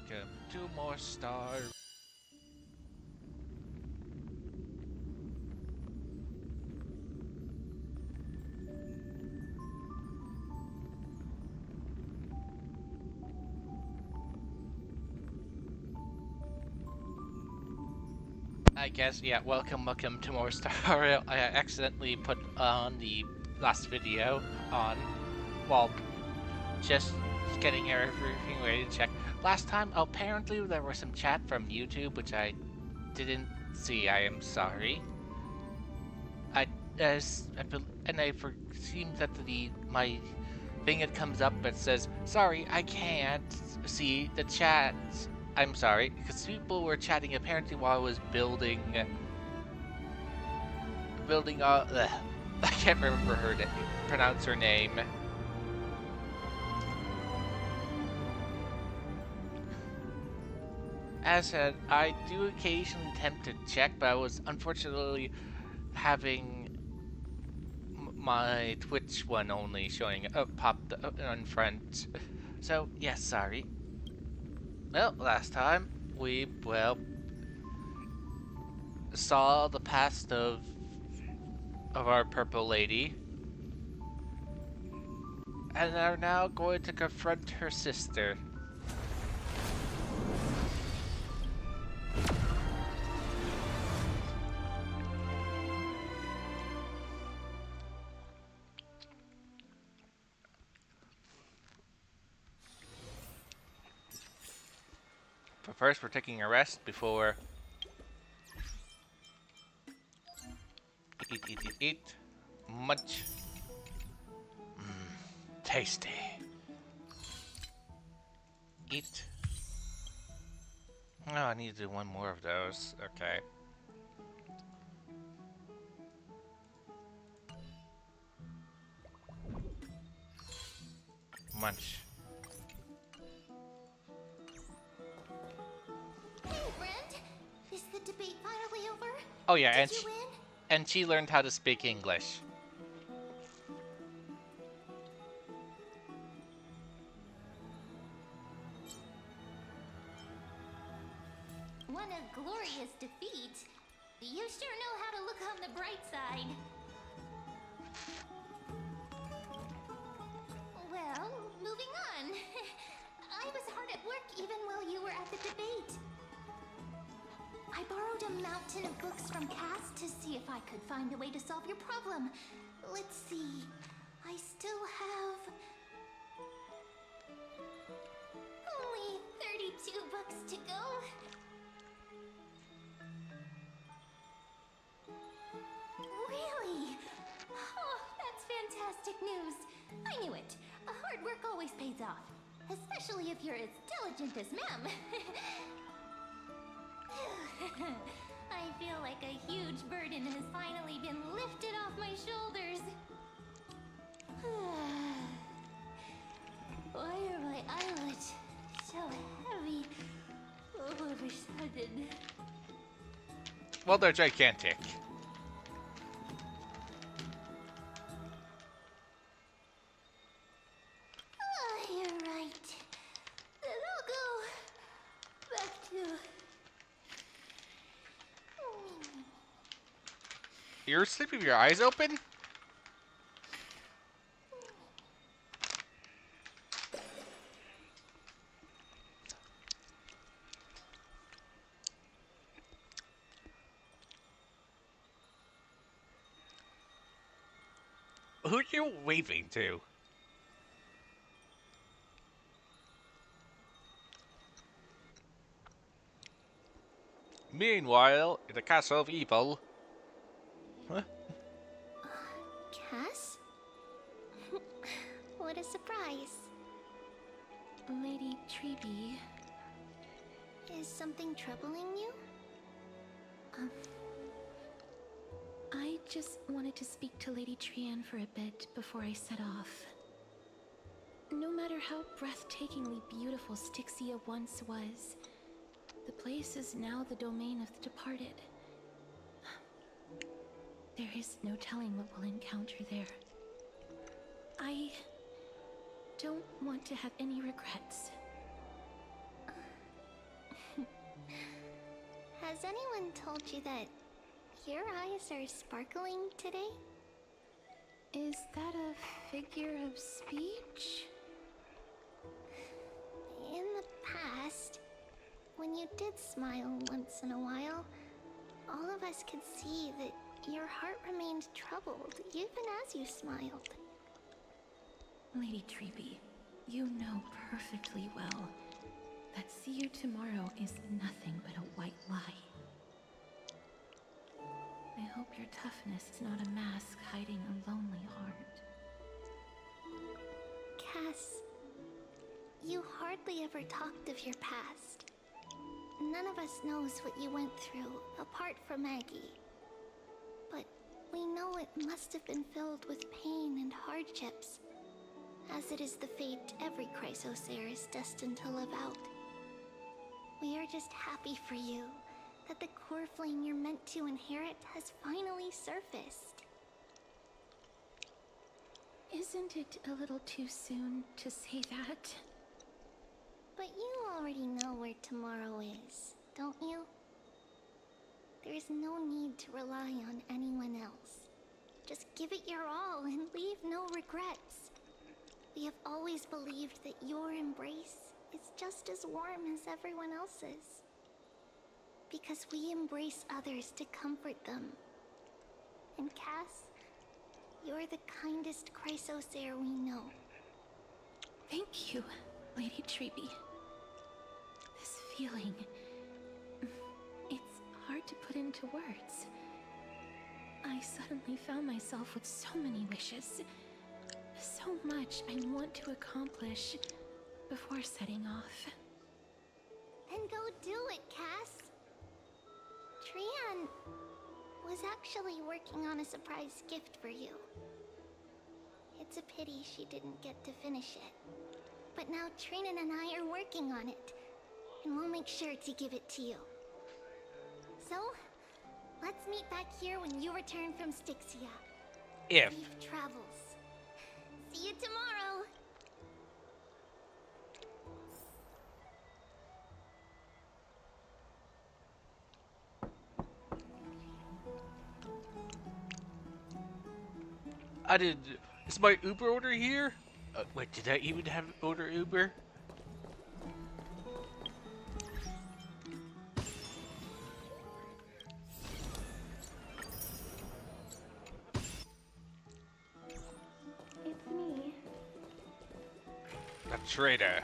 welcome to more Star. I guess, yeah, welcome to more Star. I accidentally put on the last video on, well, just getting everything ready to check. Last time, apparently there was some chat from YouTube, which I didn't see. I am sorry. I, and I seems that my thing that comes up that says, sorry, I can't see the chat. I'm sorry, because people were chatting apparently while I was building, I can't remember pronounce her name. As said, I do occasionally attempt to check, but I was unfortunately having my Twitch one only showing popped up in front. So, yes, sorry. Well, last time we, saw the past of our purple lady and are now going to confront her sister. But first, we're taking a rest before eat. Munch. Tasty. Eat. Oh, I need to do one more of those. Okay. Munch. Hey, Brent! Is the debate finally over? Oh yeah, Did you win? and she learned how to speak English. What a glorious defeat. You sure know how to look on the bright side. Well, moving on. I was hard at work even while you were at the debate. I borrowed a mountain of books from Cass to see if I could find a way to solve your problem. Let's see. I still have only 32 books to go. Really? Oh, that's fantastic news. I knew it. Hard work always pays off. Especially if you're as diligent as Mem. I feel like a huge burden has finally been lifted off my shoulders. Why are my eyelids so heavy all of a sudden? Well, they're gigantic. You're right. Then I'll go back to... You're sleeping with your eyes open? Who are you waving to? Meanwhile, in the Castle of Evil... Huh? Cass? What a surprise. Lady Treeby. Is something troubling you? I just wanted to speak to Lady Trian for a bit before I set off. No matter how breathtakingly beautiful Styxia once was, the place is now the domain of the departed. There is no telling what we'll encounter there. I don't want to have any regrets. Has anyone told you that your eyes are sparkling today? Is that a figure of speech? In the past, when you did smile once in a while, all of us could see that your heart remained troubled even as you smiled. Lady Treeby, you know perfectly well that see you tomorrow is nothing but a white lie. I hope your toughness is not a mask hiding a lonely heart. Cass, you hardly ever talked of your past. None of us knows what you went through, apart from Maggie. But we know it must have been filled with pain and hardships, as it is the fate every Chrysosaur is destined to live out. We are just happy for you that the core flame you're meant to inherit has finally surfaced. Isn't it a little too soon to say that? But you already know where tomorrow is, don't you? There's no need to rely on anyone else. Just give it your all and leave no regrets. We have always believed that your embrace is just as warm as everyone else's. Because we embrace others to comfort them. And Cass, you're the kindest Chrysosaur we know. Thank you, Lady Treeby. This feeling... it's hard to put into words. I suddenly found myself with so many wishes. So much I want to accomplish before setting off. Then go do it, Cass. Trian was actually working on a surprise gift for you. It's a pity she didn't get to finish it. But now Trinan and I are working on it, and we'll make sure to give it to you. So, let's meet back here when you return from Styxia. If. Safe travels. See you tomorrow! Is my Uber order here? Wait, did I even have order Uber? It's me. A traitor.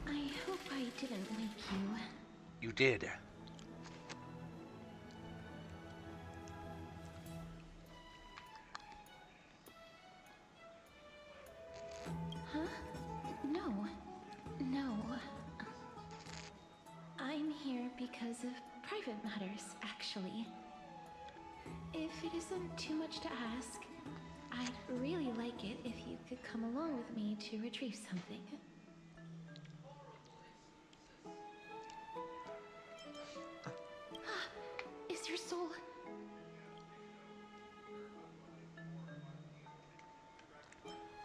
I hope I didn't wake you. You did. Huh? No. No. I'm here because of private matters, actually. If it isn't too much to ask, I'd really like it if you could come along with me to retrieve something. Is your soul...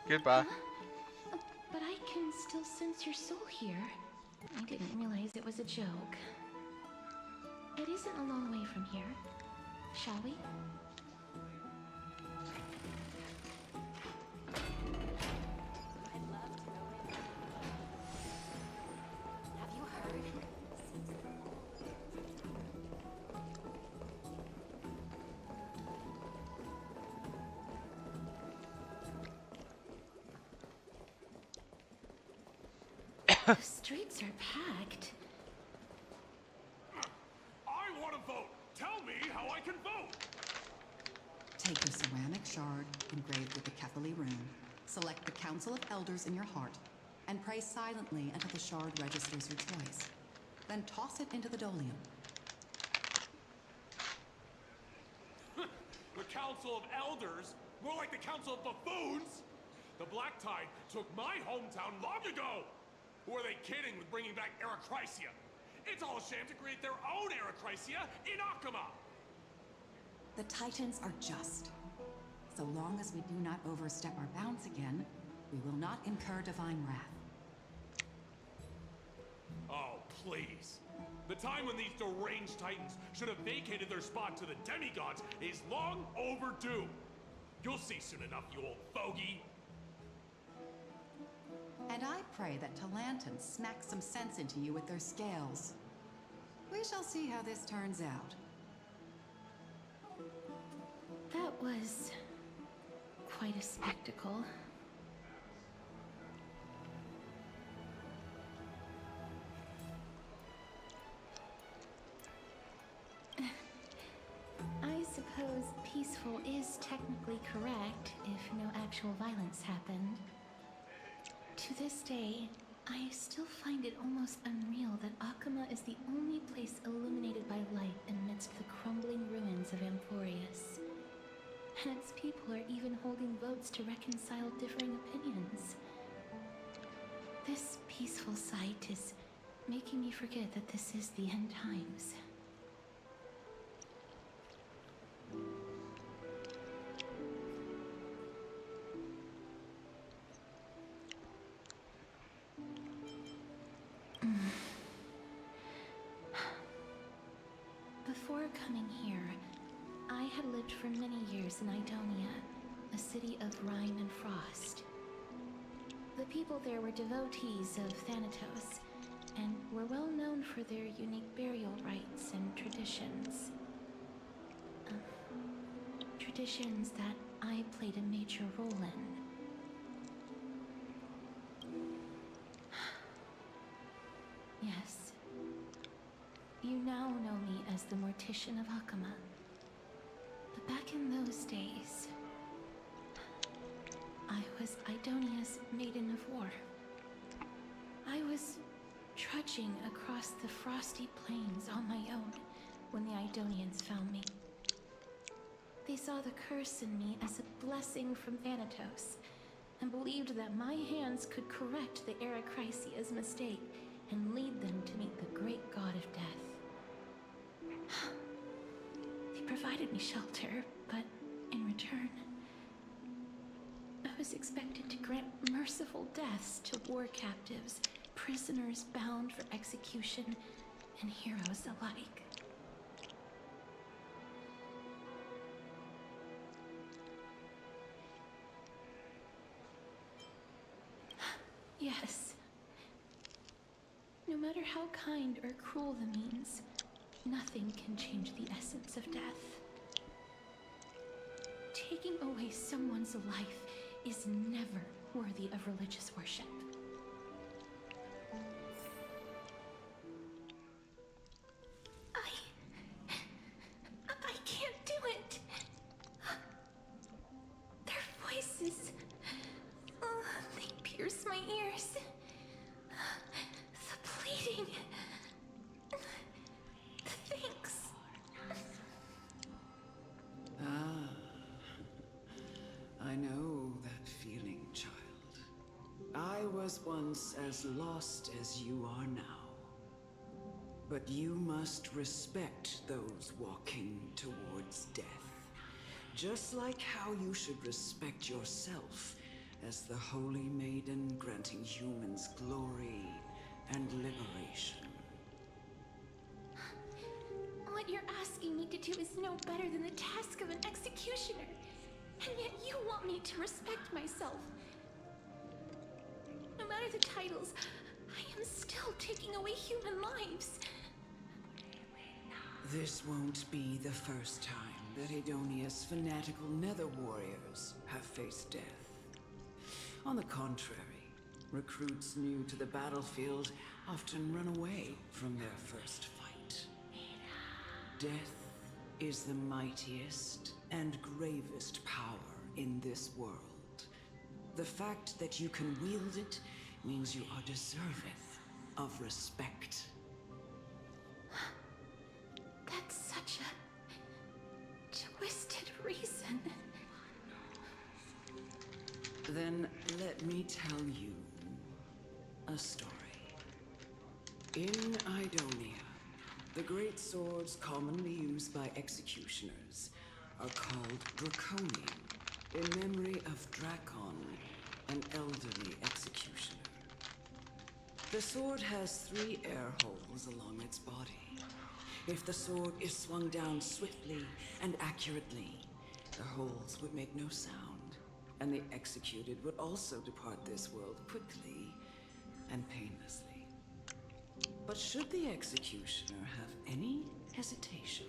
Goodbye. But I can still sense your soul here. I didn't realize it was a joke. It isn't a long way from here. Shall we? Have you heard? The streets are packed. I want to vote! Tell me how I can vote! Take your ceramic shard engraved with the Kethali rune, select the Council of Elders in your heart, and pray silently until the shard registers your choice. Then toss it into the Dolium. The Council of Elders? More like the Council of Buffoons! The Black Tide took my hometown long ago! Who are they kidding with bringing back Erechrysia? It's all a sham to create their own Erechrysia in Akama! The Titans are just. So long as we do not overstep our bounds again, We will not incur divine wrath. Oh, please. The time when these deranged titans should have vacated their spot to the demigods is long overdue. You'll see soon enough, you old fogey. And I pray that Talantans smack some sense into you with their scales. We shall see how this turns out. That was quite a spectacle. I suppose peaceful is technically correct if no actual violence happened. To this day, I still find it almost unreal that Akama is the only place illuminated by light amidst the crumbling ruins of Amphorius. And its people are even holding votes to reconcile differing opinions. This peaceful sight is making me forget that this is the end times. Before coming here, I had lived for many years in Idonia, a city of rime and frost. The people there were devotees of Thanatos, and were well known for their unique burial rites and traditions. Traditions that I played a major role in. Yes. You now know me as the Mortician of Akama. But back in those days, I was Idonia's Maiden of War. I was trudging across the frosty plains on my own when the Idonians found me. They saw the curse in me as a blessing from Thanatos, and believed that my hands could correct the Erechrysia's mistake and lead them to meet the great god of death. They provided me shelter, but in return, I was expected to grant merciful deaths to war captives, prisoners bound for execution, and heroes alike. Yes. No matter how kind or cruel the means, nothing can change the essence of death. Taking away someone's life is never worthy of religious worship. I can't do it. Their voices, they pierce my ears. The pleading, the thanks. I know that feeling, child. I was once as lost as you are now. But you must respect those walking towards death. Just like how you should respect yourself as the Holy Maiden granting humans glory and liberation. What you're asking me to do is no better than the task of an executioner. And yet you want me to respect myself. No matter the titles, I am still taking away human lives. This won't be the first time that Edonia's fanatical nether warriors have faced death. On the contrary, recruits new to the battlefield often run away from their first fight. Death is the mightiest and gravest power in this world. The fact that you can wield it means you are deserving of respect. That's such a twisted reason. Then let me tell you a story. In Idonia, the great swords commonly used by executioners are called Draconian, in memory of Dracon, an elderly executioner. The sword has 3 air holes along its body. If the sword is swung down swiftly and accurately, the holes would make no sound, and the executed would also depart this world quickly and painlessly. But should the executioner have any hesitation,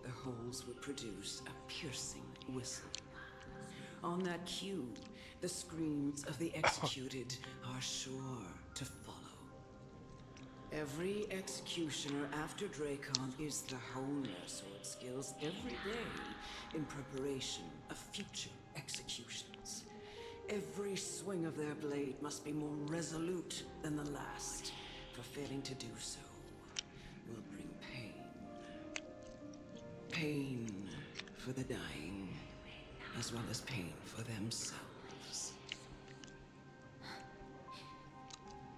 the holes would produce a piercing whistle. On that cue, the screams of the executed are sure to follow. Every executioner after Dracon is to hone their sword skills every day in preparation of future executions. Every swing of their blade must be more resolute than the last, for failing to do so will bring pain. Pain for the dying, as well as pain for themselves.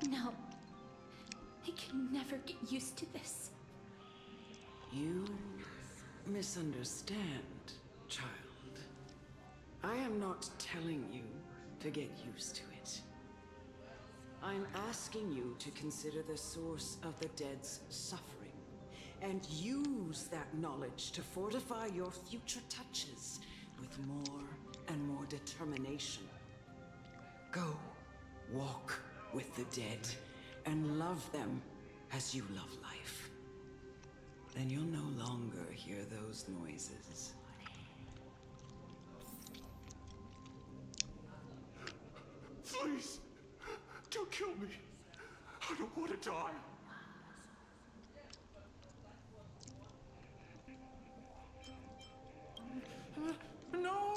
No. I can never get used to this. You misunderstand, child. I am not telling you to get used to it. I'm asking you to consider the source of the dead's suffering and use that knowledge to fortify your future touches with more and more determination. Go, walk with the dead and love them as you love life. Then you'll no longer hear those noises. Please, don't kill me. I don't want to die. No!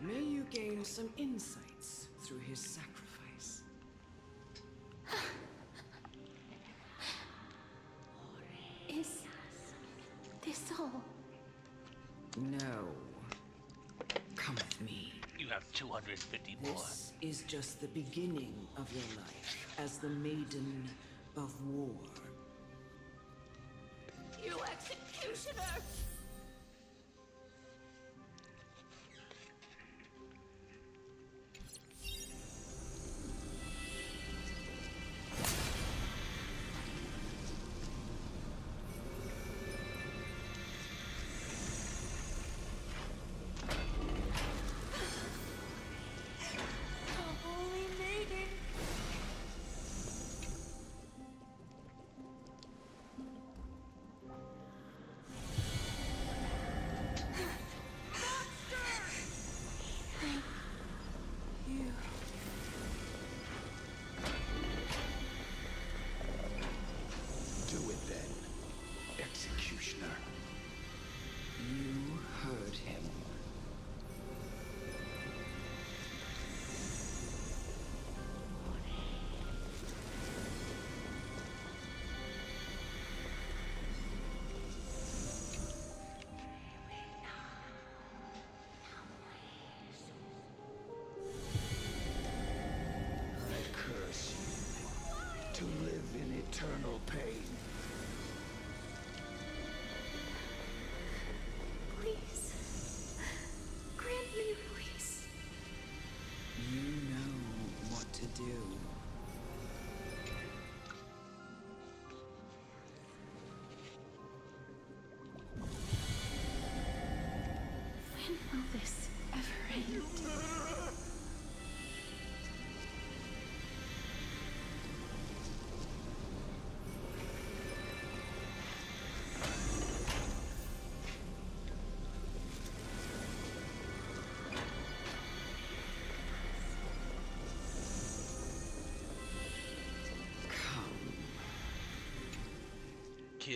May you gain some insights through his sacrifice. Is this all? No. Come with me. You have 250 more. This is just the beginning of your life as the Maiden of War. You executioner! Do it then, executioner. You heard him. I curse you to live in eternal pain. Please. Grant me release. You know what to do. When will this ever end?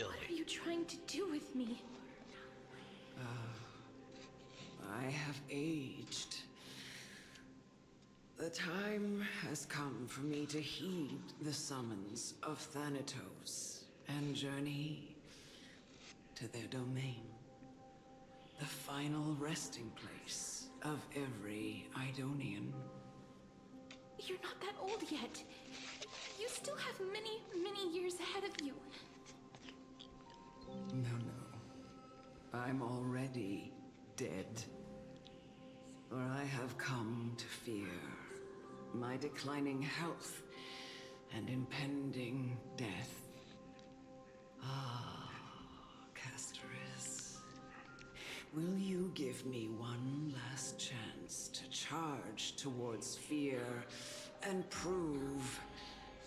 What are you trying to do with me? I have aged. The time has come for me to heed the summons of Thanatos and journey to their domain. The final resting place of every Idonian. You're not that old yet. You still have many, many years ahead of you. No. I'm already dead. For I have come to fear my declining health and impending death. Ah, Castoris. Will you give me one last chance to charge towards fear and prove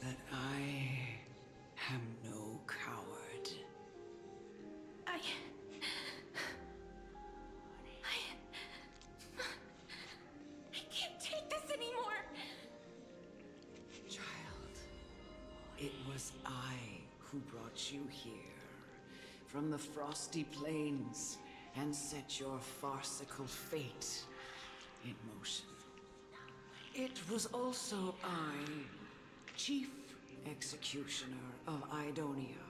that I am no coward? I can't take this anymore. Child, it was I who brought you here from the frosty plains and set your farcical fate in motion. It was also I, Chief Executioner of Idonia,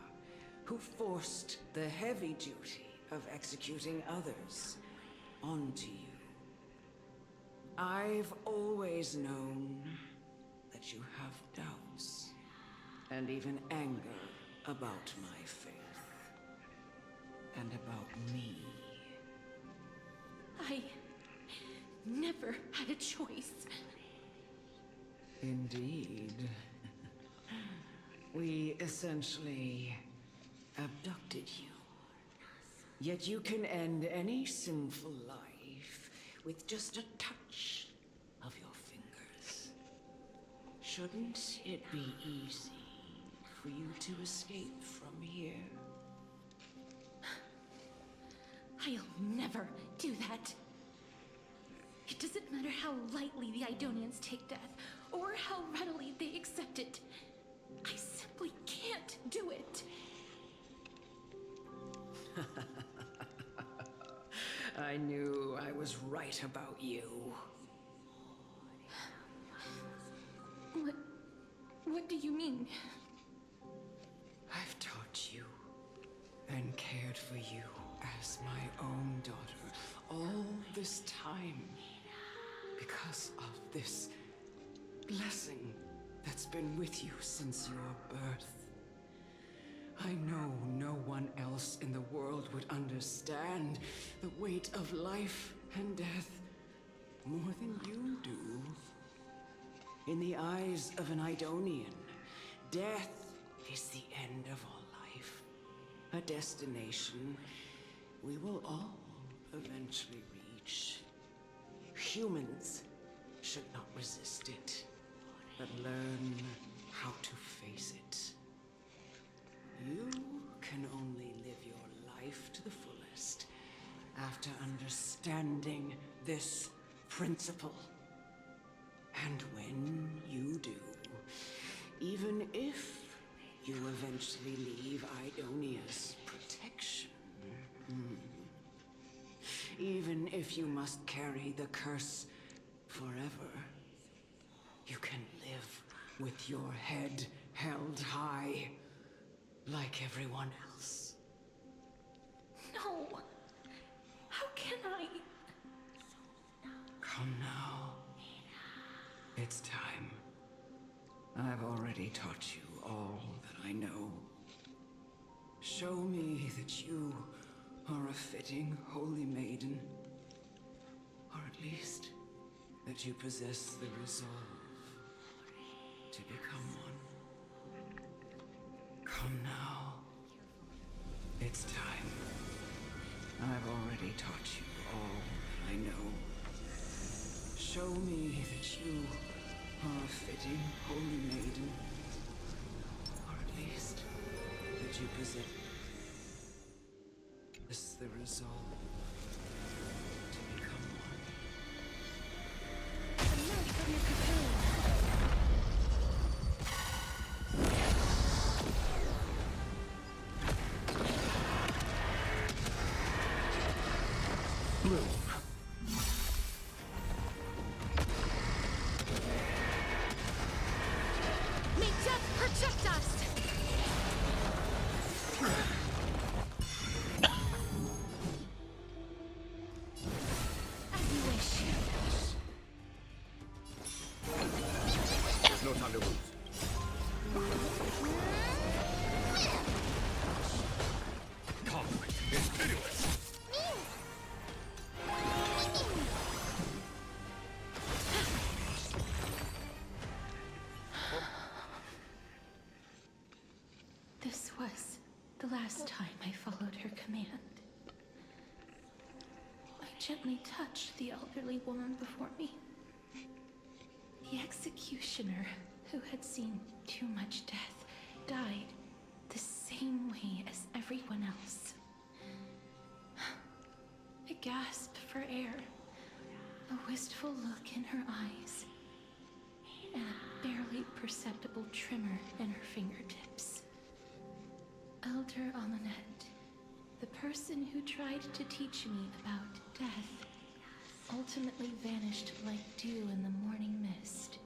who forced the heavy duty of executing others onto you. I've always known that you have doubts and even anger about my faith and about me. I never had a choice. Indeed. We essentially abducted you. Yet you can end any sinful life with just a touch of your fingers. Shouldn't it be easy for you to escape from here? I'll never do that. It doesn't matter how lightly the Idonians take death, or how readily they accept it. I simply can't do it. I knew I was right about you. What do you mean? I've taught you and cared for you as my own daughter all this time because of this blessing that's been with you since your birth. I know no one else in the world would understand the weight of life and death more than you do. In the eyes of an Idonian, death is the end of all life. A destination we will all eventually reach. Humans should not resist it, but learn how to face it. You can only live your life to the fullest after understanding this principle. And when you do, even if you eventually leave Idonia's protection, even if you must carry the curse forever, you can live with your head held high, like everyone else. No. How can I? Come now. It's time. I've already taught you all that I know. Show me that you are a fitting holy maiden. Or at least that you possess the resolve to become one. Come now. It's time. I've already taught you all that I know. Show me that you are a fitting holy maiden. Or at least that you possess the resolve to become one. Emerge from your cocoon. No time to lose. Conflict is pitiless. This was the last time I followed her command. I gently touched the elderly woman before me. The executioner, who had seen too much death, died the same way as everyone else. A gasp for air, a wistful look in her eyes, and a barely perceptible tremor in her fingertips. Elder Amonette, the person who tried to teach me about death, ultimately vanished like dew in the morning mist.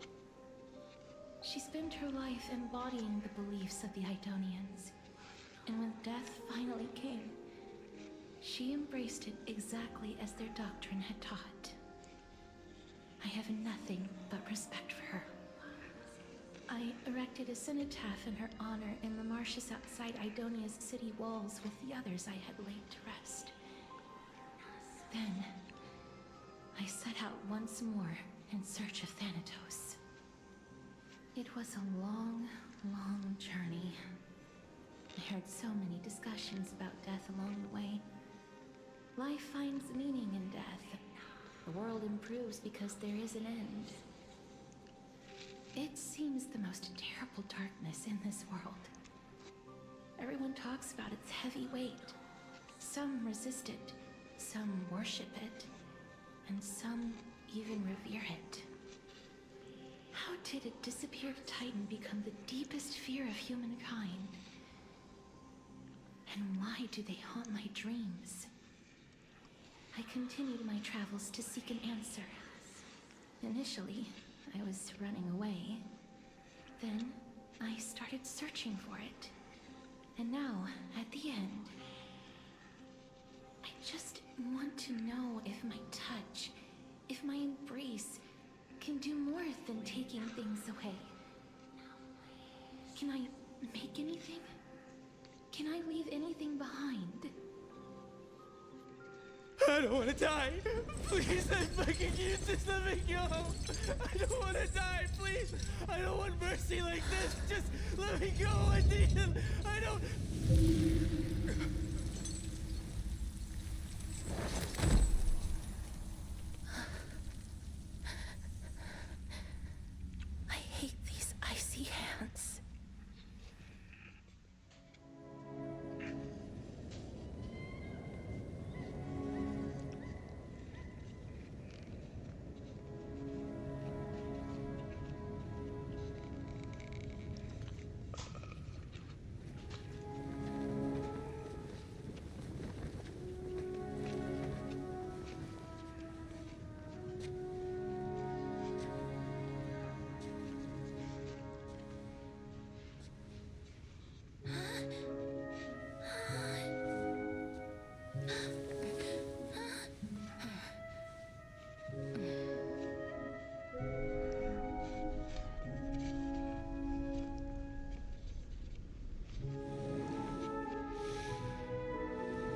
She spent her life embodying the beliefs of the Idonians, and when death finally came, she embraced it exactly as their doctrine had taught. I have nothing but respect for her. I erected a cenotaph in her honor in the marshes outside Idonia's city walls with the others I had laid to rest. Then, I set out once more in search of Thanatos. It was a long, long journey. I heard so many discussions about death along the way. Life finds meaning in death. The world improves because there is an end. It seems the most terrible darkness in this world. Everyone talks about its heavy weight. Some resist it, some worship it, and some even revere it. How did a disappeared titan become the deepest fear of humankind? And why do they haunt my dreams? I continued my travels to seek an answer. Initially, I was running away. Then, I started searching for it. And now, at the end, I just want to know if my touch, if my embrace, can do more than taking things away. Can I make anything? Can I leave anything behind? I don't want to die. Please, I'm begging you, just let me go. I don't want to die, please. I don't want mercy like this. Just let me go, Adean. I don't... I hate these icy hands.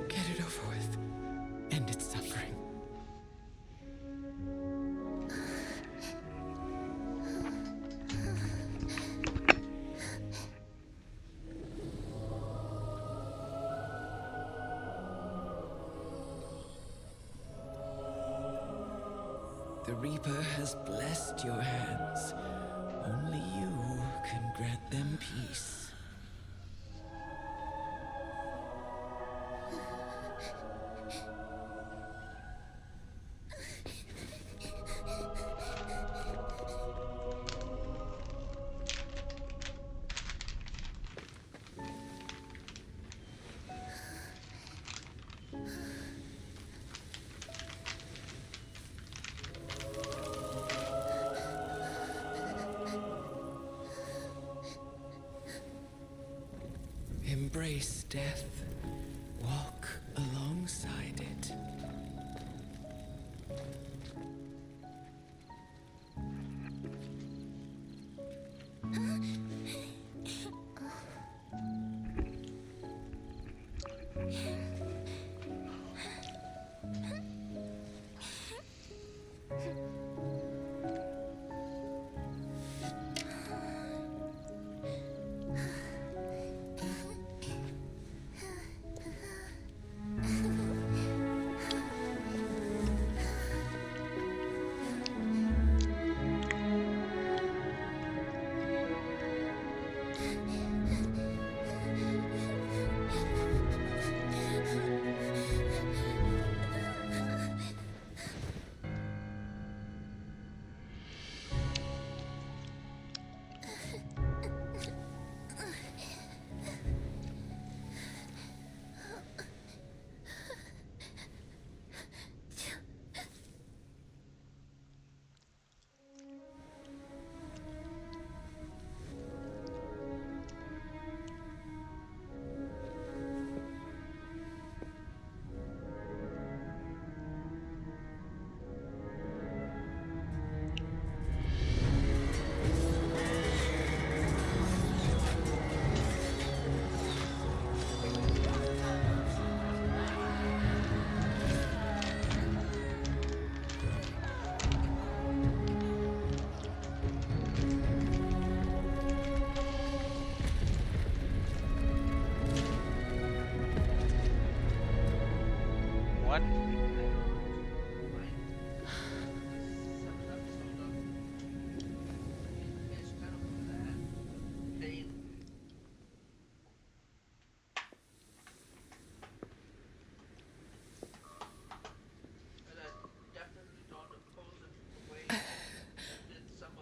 Get it over with. End its suffering. The Reaper has blessed your hands. Only you can grant them peace. Embrace death. Walk alongside it.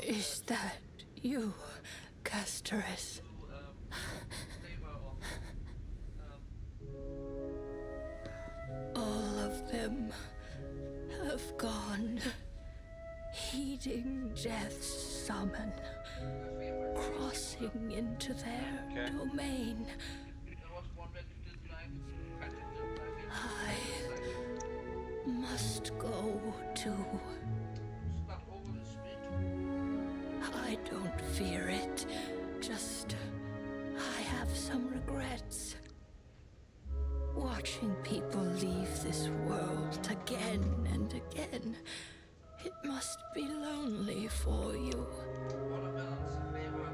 Is that you, Casteress? All of them have gone, heeding death's summon, crossing into their domain. I must go too. I don't fear it, just I have some regrets. Watching people leave this world again and again, it must be lonely for you.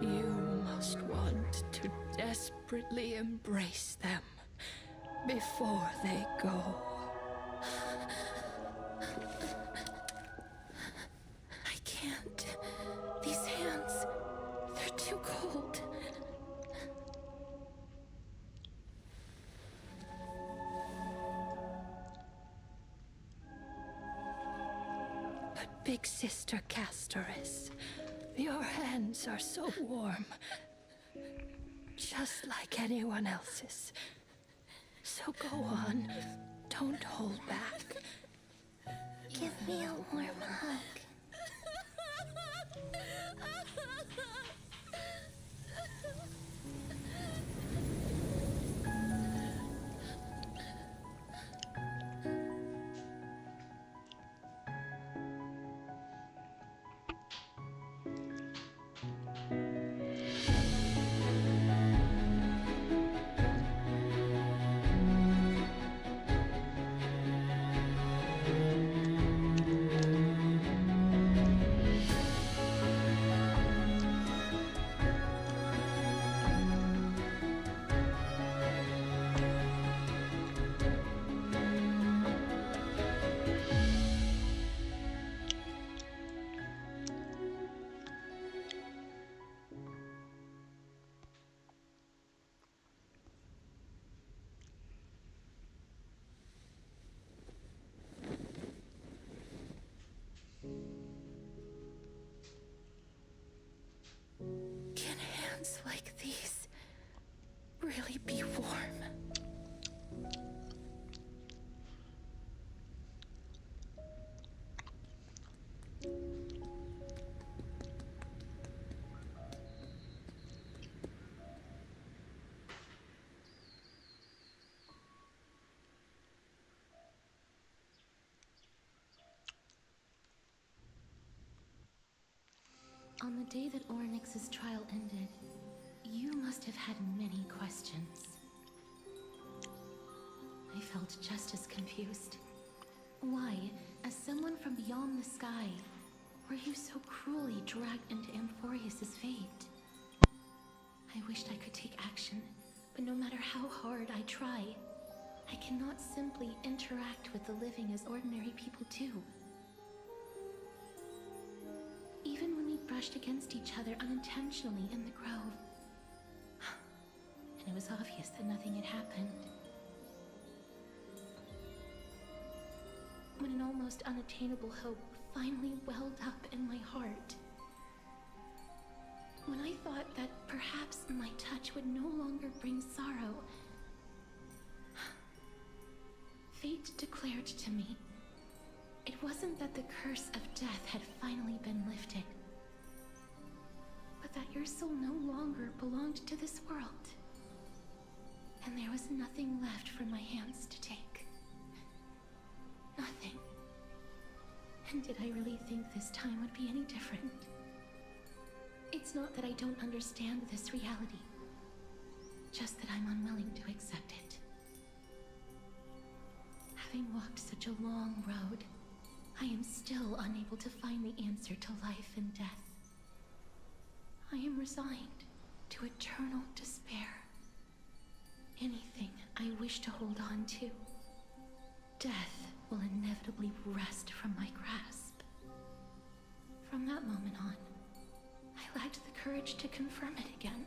You must want to desperately embrace them before they go. I can't. These hands, they're too cold. But Big Sister Casteress, your hands are so warm. Just like anyone else's. So go on. Don't hold back. Give me a warm hug. Can hands like these really be warm? On the day that Oryx's trial ended, you must have had many questions. I felt just as confused. Why, as someone from beyond the sky, were you so cruelly dragged into Amphorius's fate? I wished I could take action, but no matter how hard I try, I cannot simply interact with the living as ordinary people do. Even when we brushed against each other unintentionally in the grove, and it was obvious that nothing had happened. When an almost unattainable hope finally welled up in my heart. When I thought that perhaps my touch would no longer bring sorrow, fate declared to me, it wasn't that the curse of death had finally been lifted, but that your soul no longer belonged to this world. And there was nothing left for my hands to take. Nothing. And did I really think this time would be any different? It's not that I don't understand this reality, just that I'm unwilling to accept it. Having walked such a long road, I am still unable to find the answer to life and death. I am resigned to eternal despair. Anything I wish to hold on to, death will inevitably wrest from my grasp. From that moment on, I lacked the courage to confirm it again.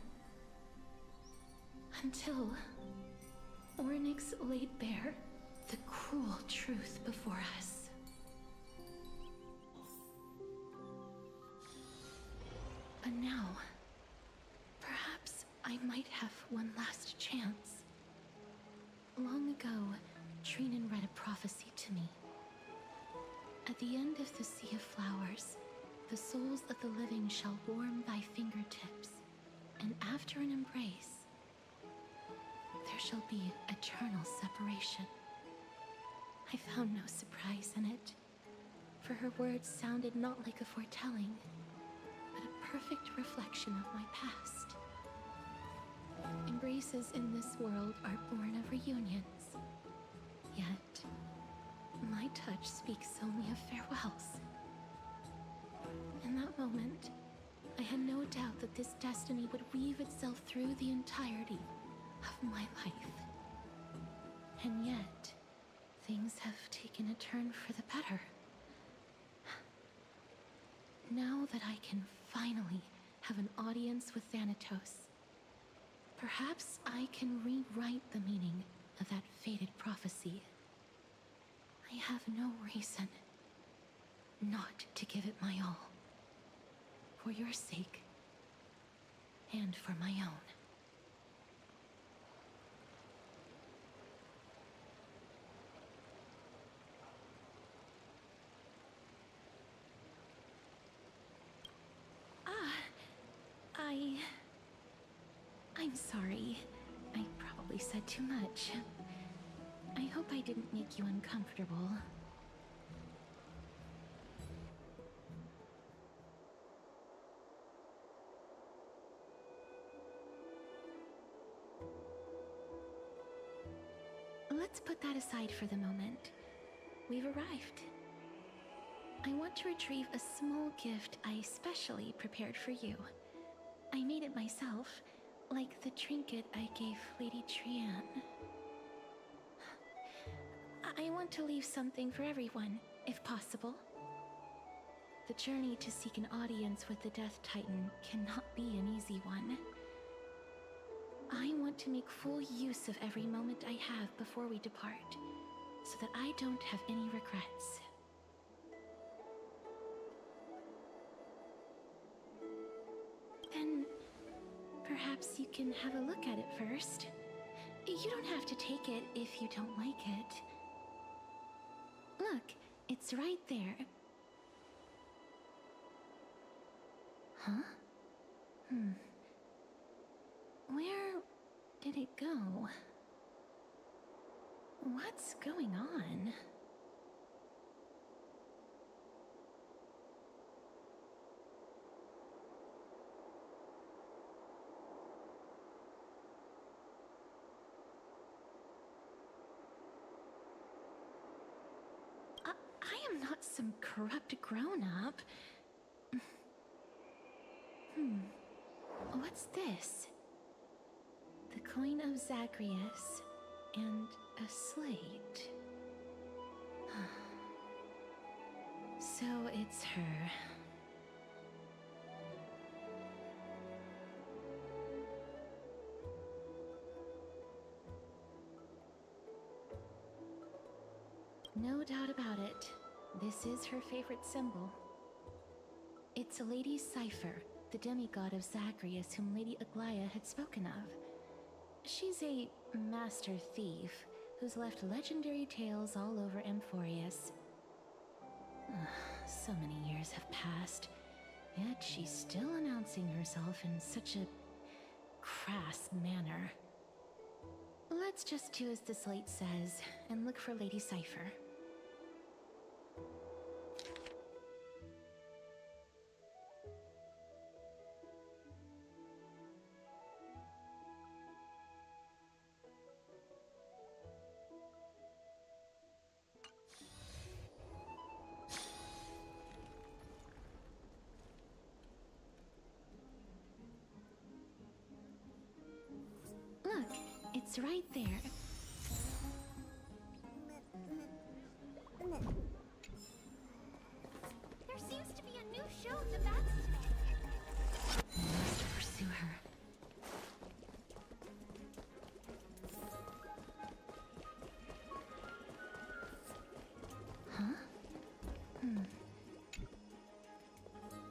Until Ornyx laid bare the cruel truth before us. now, perhaps I might have one last chance. Long ago, Trinan read a prophecy to me. At the end of the Sea of Flowers, the souls of the living shall warm thy fingertips, and after an embrace, there shall be eternal separation. I found no surprise in it, for her words sounded not like a foretelling, but a perfect reflection of my past. Embraces in this world are born of reunions, yet my touch speaks only of farewells. In that moment, I had no doubt that this destiny would weave itself through the entirety of my life. And yet, things have taken a turn for the better. Now that I can finally have an audience with Thanatos, perhaps I can rewrite the meaning of that fated prophecy. I have no reason not to give it my all. For your sake, and for my own. I'm sorry. I probably said too much. I hope I didn't make you uncomfortable. Let's put that aside for the moment. We've arrived. I want to retrieve a small gift I specially prepared for you. I made it myself, like the trinket I gave Lady Trian. I want to leave something for everyone, if possible. The journey to seek an audience with the Death Titan cannot be an easy one. I want to make full use of every moment I have before we depart, so that I don't have any regrets. Then, perhaps you can have a look at it first. You don't have to take it if you don't like it. Look, it's right there. Huh? Where did it go? What's going on? I am not some corrupt grown-up. What's this? The coin of Zagreus and a slate. So it's her. No doubt about it. This is her favorite symbol. It's a Lady Cipher, the demigod of Zagreus whom Lady Aglaia had spoken of. She's a master thief who's left legendary tales all over Amphorius. So many years have passed, yet she's still announcing herself in such a crass manner. Let's just do as the slate says and look for Lady Cipher. Look, it's right there. There seems to be a new show at the bats today. I must pursue her. Huh?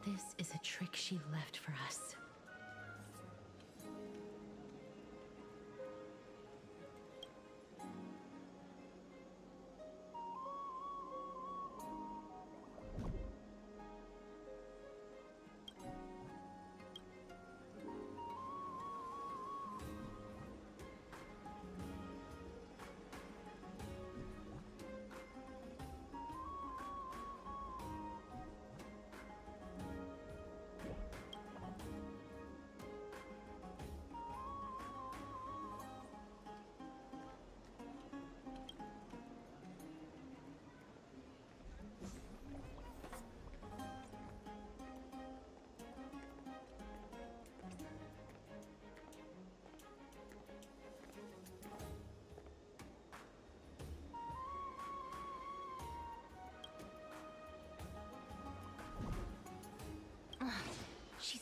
This is a trick she left for us.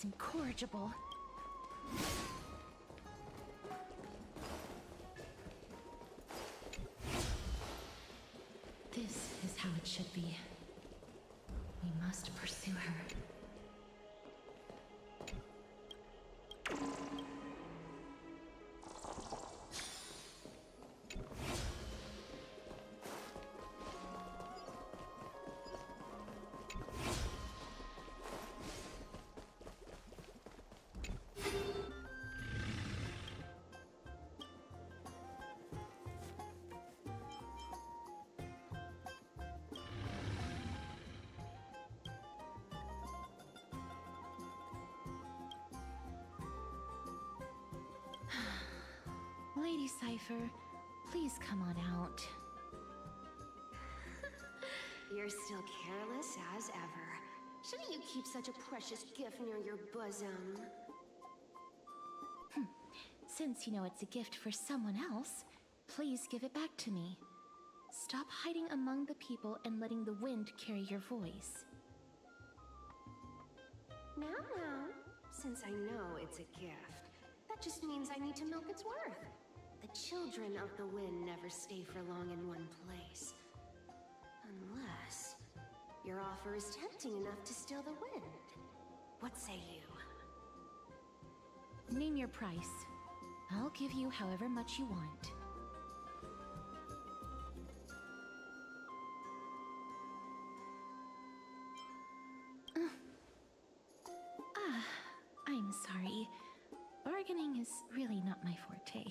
she's incorrigible. This is how it should be. We must pursue her. Lady Cypher, please come on out. You're still careless as ever. Shouldn't you keep such a precious gift near your bosom? Since you know it's a gift for someone else, please give it back to me. Stop hiding among the people and letting the wind carry your voice. Now, since I know it's a gift, that just means I need to milk its worth. The children of the wind never stay for long in one place. Unless your offer is tempting enough to steal the wind. What say you? Name your price. I'll give you however much you want. I'm sorry. Bargaining is really not my forte.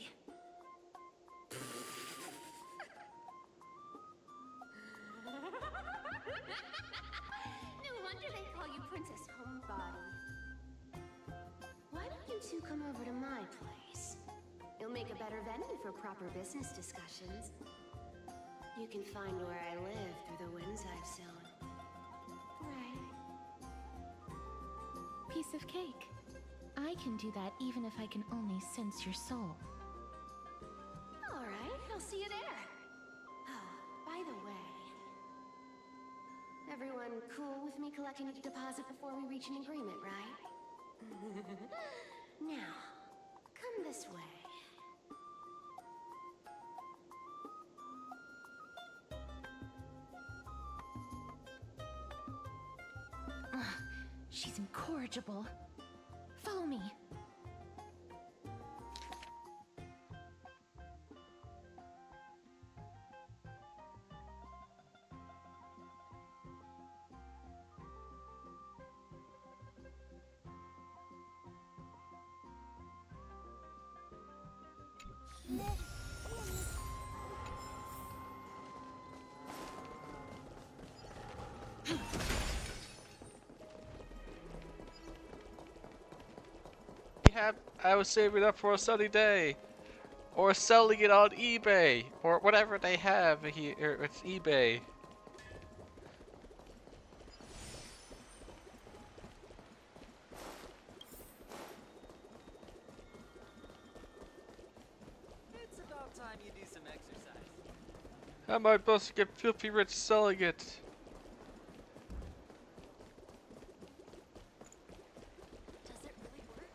No wonder they call you Princess Homebody. Why don't you two come over to my place? It'll make a better venue for proper business discussions. You can find where I live through the winds I've sown. Right. Piece of cake. I can do that even if I can only sense your soul. All right, I'll see you there. Oh, by the way, everyone cool with me collecting a deposit before we reach an agreement, right? Now, come this way. She's incorrigible. Follow me. I was saving up for a sunny day, or selling it on eBay, or whatever they have here. It's eBay. It's about time you do some exercise. How am I supposed to get filthy rich selling it? Does it really work?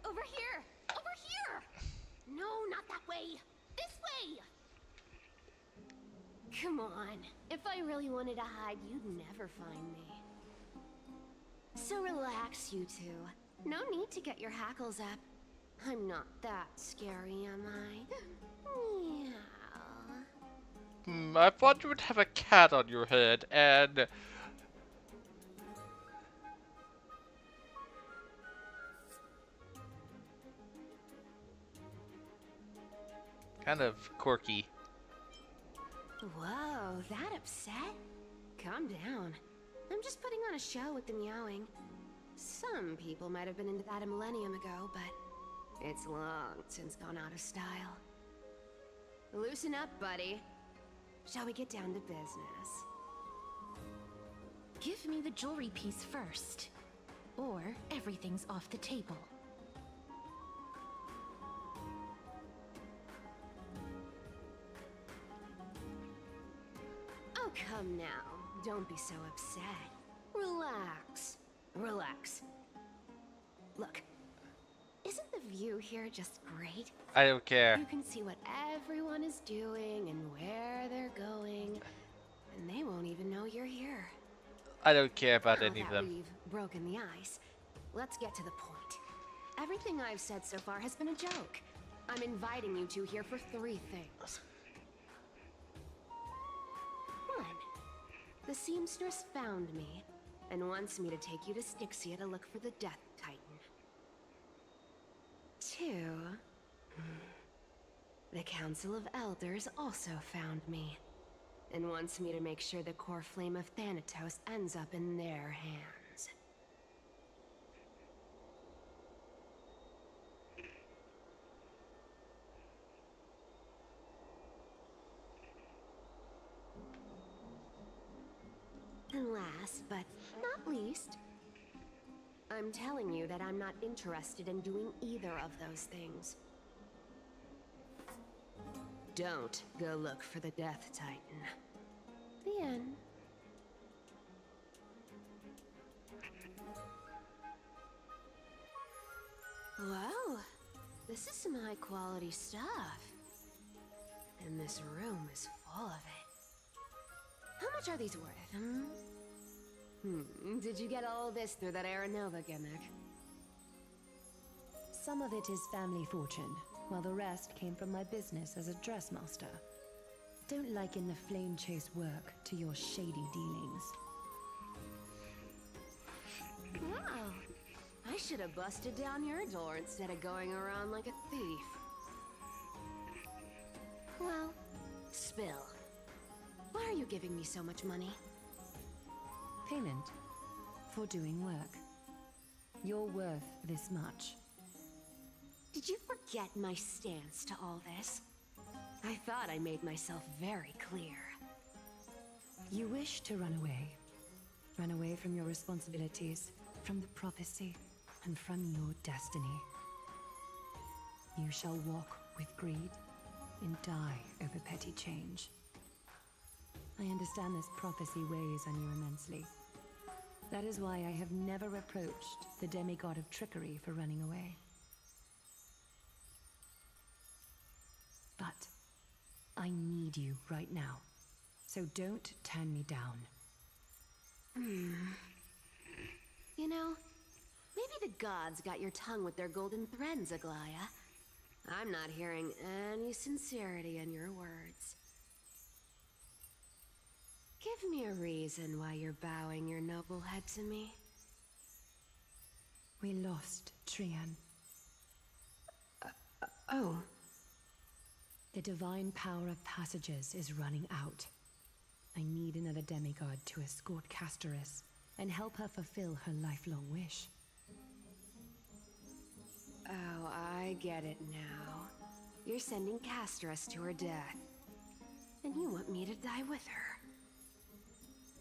Over here! Over here! No, not that way! This way! Come on. If I really wanted to hide, you'd never find me. So relax, you two. No need to get your hackles up. I'm not that scary, am I? Meow. I thought you would have a cat on your head and... kind of quirky. Whoa, that upset? Calm down. I'm just putting on a show with the meowing. Some people might have been into that a millennium ago, but it's long since gone out of style. Loosen up, buddy. Shall we get down to business? Give me the jewelry piece first, or everything's off the table. come now. Don't be so upset. Relax. Relax. Look, isn't the view here just great? I don't care. You can see what everyone is doing and where they're going, and they won't even know you're here. I don't care about Now any of that them. we've broken the ice, let's get to the point. Everything I've said so far has been a joke. I'm inviting you two here for 3 things. 1. The seamstress found me and wants me to take you to Styxia to look for the Death Titan. 2. The Council of Elders also found me and wants me to make sure the core flame of Thanatos ends up in their hands. And last, but not least, I'm telling you that I'm not interested in doing either of those things. Don't go look for the Death Titan. The end. Wow, this is some high-quality stuff. And this room is full of it. How much are these worth, Did you get all this through that Aranova gimmick? Some of it is family fortune, while the rest came from my business as a dressmaster. Don't liken the flame chase work to your shady dealings. Wow. I should have busted down your door instead of going around like a thief. Well, spill. Why are you giving me so much money? Payment for doing work. You're worth this much. Did you forget my stance to all this? I thought I made myself very clear. You wish to run away. Run away from your responsibilities, from the prophecy, and from your destiny. You shall walk with greed and die over petty change. I understand this prophecy weighs on you immensely. That is why I have never reproached the demigod of trickery for running away. But I need you right now, so don't turn me down. You know, maybe the gods got your tongue with their golden threads, Aglaya. I'm not hearing any sincerity in your words. Give me a reason why you're bowing your noble head to me. We lost Trian. Oh. The divine power of passages is running out. I need another demigod to escort Castoris and help her fulfill her lifelong wish. Oh, I get it now. You're sending Castoris to her death. And you want me to die with her.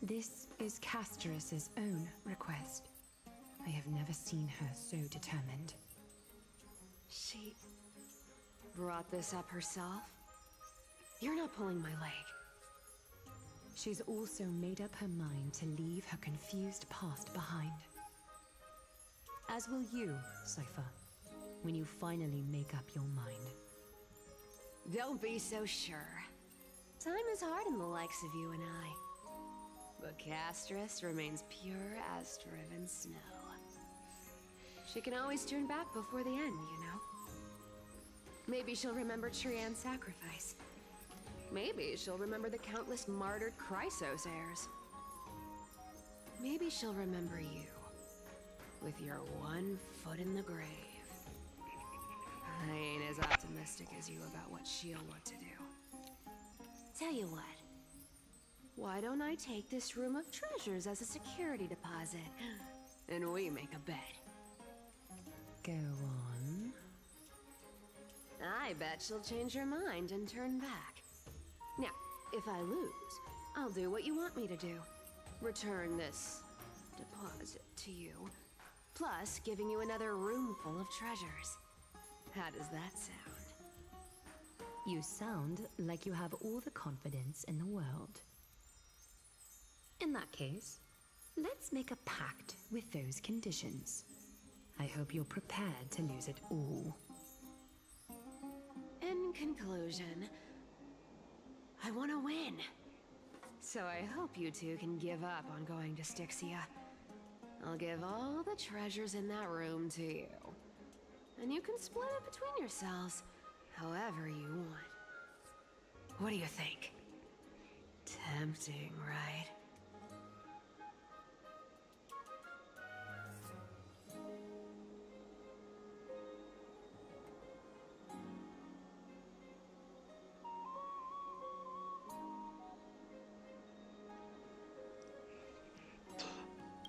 This is Castoris' own request. I have never seen her so determined. She brought this up herself? You're not pulling my leg. She's also made up her mind to leave her confused past behind. As will you, Cypher, when you finally make up your mind. Don't be so sure. Time is hard in the likes of you and I. But Castoris remains pure as driven snow. She can always turn back before the end, you know? Maybe she'll remember Trian's sacrifice. Maybe she'll remember the countless martyred Chrysos heirs. Maybe she'll remember you, with your one foot in the grave. I ain't as optimistic as you about what she'll want to do. Tell you what. Why don't I take this room of treasures as a security deposit, and we make a bet? Go on. I bet she'll change her mind and turn back. Now, if I lose, I'll do what you want me to do. Return this deposit to you, plus giving you another room full of treasures. How does that sound? You sound like you have all the confidence in the world. In that case, let's make a pact with those conditions. I hope you're prepared to lose it all. In conclusion, I want to win. So I hope you two can give up on going to Styxia. I'll give all the treasures in that room to you. And you can split it between yourselves however you want. What do you think? Tempting, right?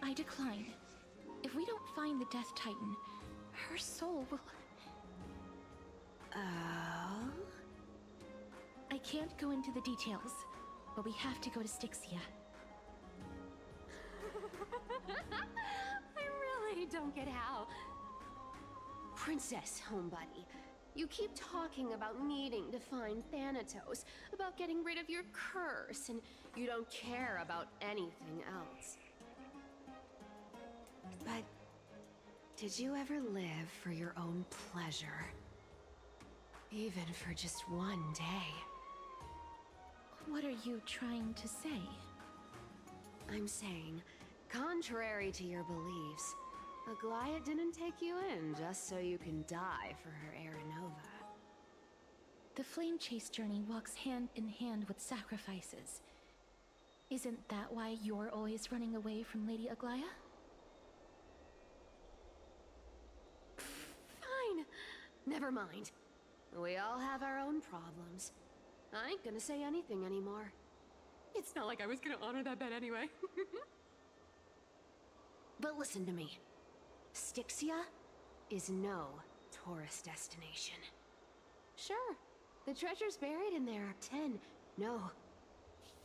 I decline. If we don't find the Death Titan, her soul will... Oh? I can't go into the details, but we have to go to Styxia. I really don't get how. Princess, homebuddy, you keep talking about needing to find Thanatos, about getting rid of your curse, and you don't care about anything else. But did you ever live for your own pleasure? Even for just one day? What are you trying to say? I'm saying, contrary to your beliefs, Aglaia didn't take you in just so you can die for her Aranova. The flame chase journey walks hand in hand with sacrifices. Isn't that why you're always running away from Lady Aglaia? Fine. Never mind. We all have our own problems. I ain't gonna say anything anymore. It's not like I was gonna honor that bet anyway. But listen to me. Styxia is no tourist destination. Sure, the treasures buried in there are 10, no,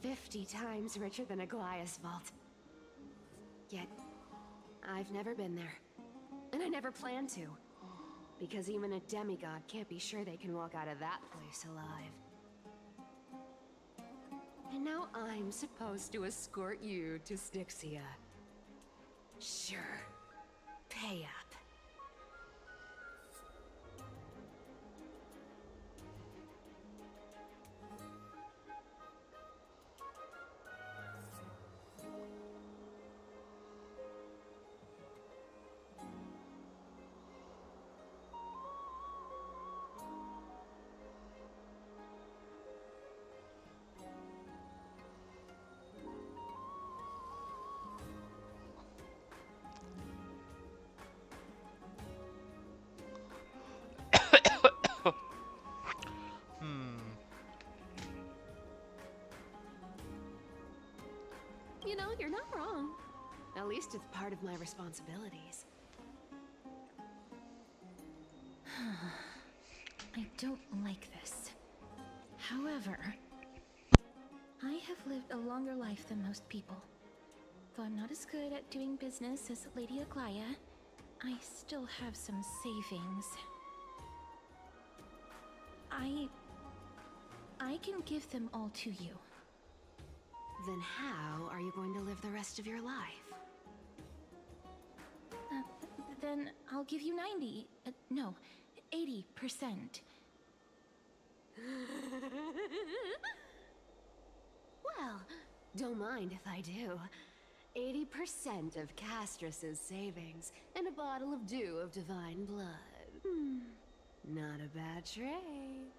50 times richer than Aglaia's vault. Yet, I've never been there. And I never plan to. Because even a demigod can't be sure they can walk out of that place alive. And now I'm supposed to escort you to Styxia. Sure. Pay up. You know, you're not wrong. At least it's part of my responsibilities. I don't like this. However, I have lived a longer life than most people. Though I'm not as good at doing business as Lady Aglaia, I still have some savings. I can give them all to you. Then how are you going to live the rest of your life? Then I'll give you 90, no, 80%. Well, don't mind if I do. 80% of Castrus's savings and a bottle of dew of divine blood. Not a bad trade.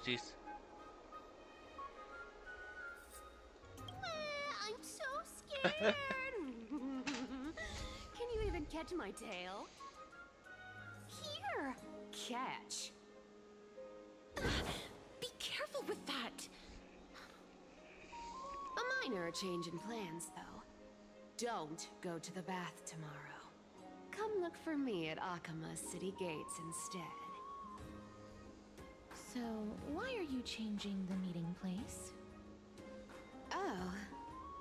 activities. I'm so scared. Can you even catch my tail? Here, catch. Be careful with that! A minor change in plans, though. Don't go to the bath tomorrow. Come look for me at Akama's city gates instead. So, why are you changing the meeting place? Oh,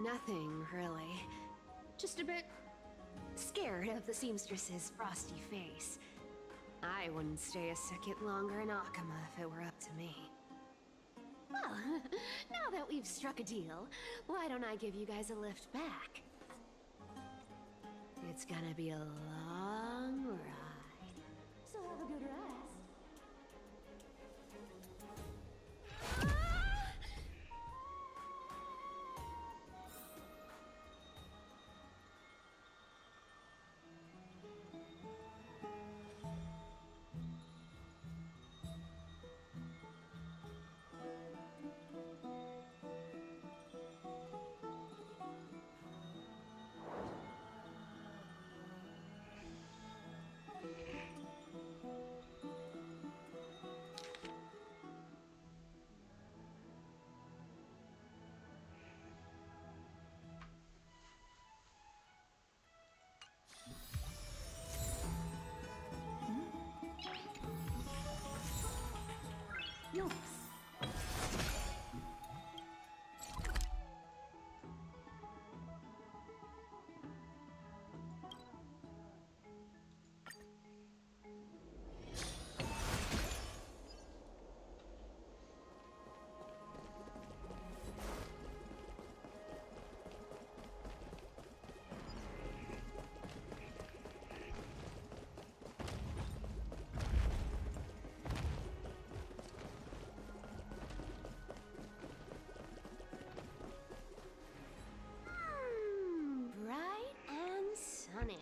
nothing really. Just a bit scared of the seamstress's frosty face. I wouldn't stay a second longer in Akama if it were up to me. Well, now that we've struck a deal, why don't I give you guys a lift back? It's gonna be a long ride. So have a good rest. Yours. Bright and sunny.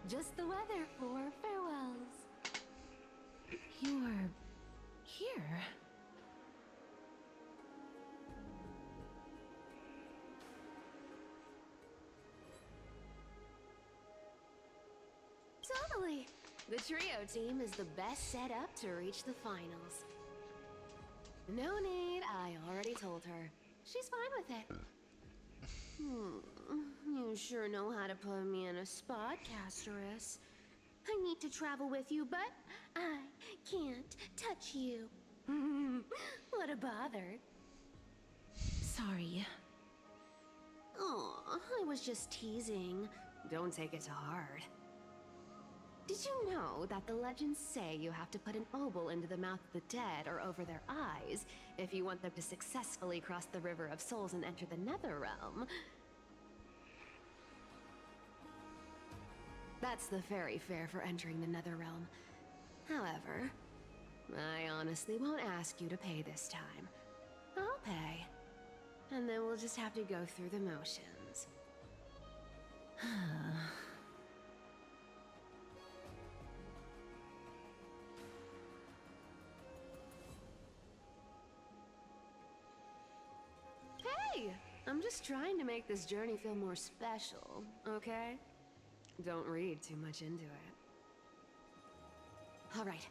Just the weather for farewells. You are... here? Totally. The trio team is the best set up to reach the finals. No need, I already told her. She's fine with it. You sure know how to put me in a spot, Casterus. I need to travel with you, but I can't touch you. What a bother. Sorry. Aw, I was just teasing. Don't take it to heart. Did you know that the legends say you have to put an obol into the mouth of the dead or over their eyes if you want them to successfully cross the River of Souls and enter the Netherrealm? That's the fairy fare for entering the Netherrealm. However, I honestly won't ask you to pay this time. I'll pay. And then we'll just have to go through the motions. Hey! I'm just trying to make this journey feel more special, okay? Don't read too much into it. Alright,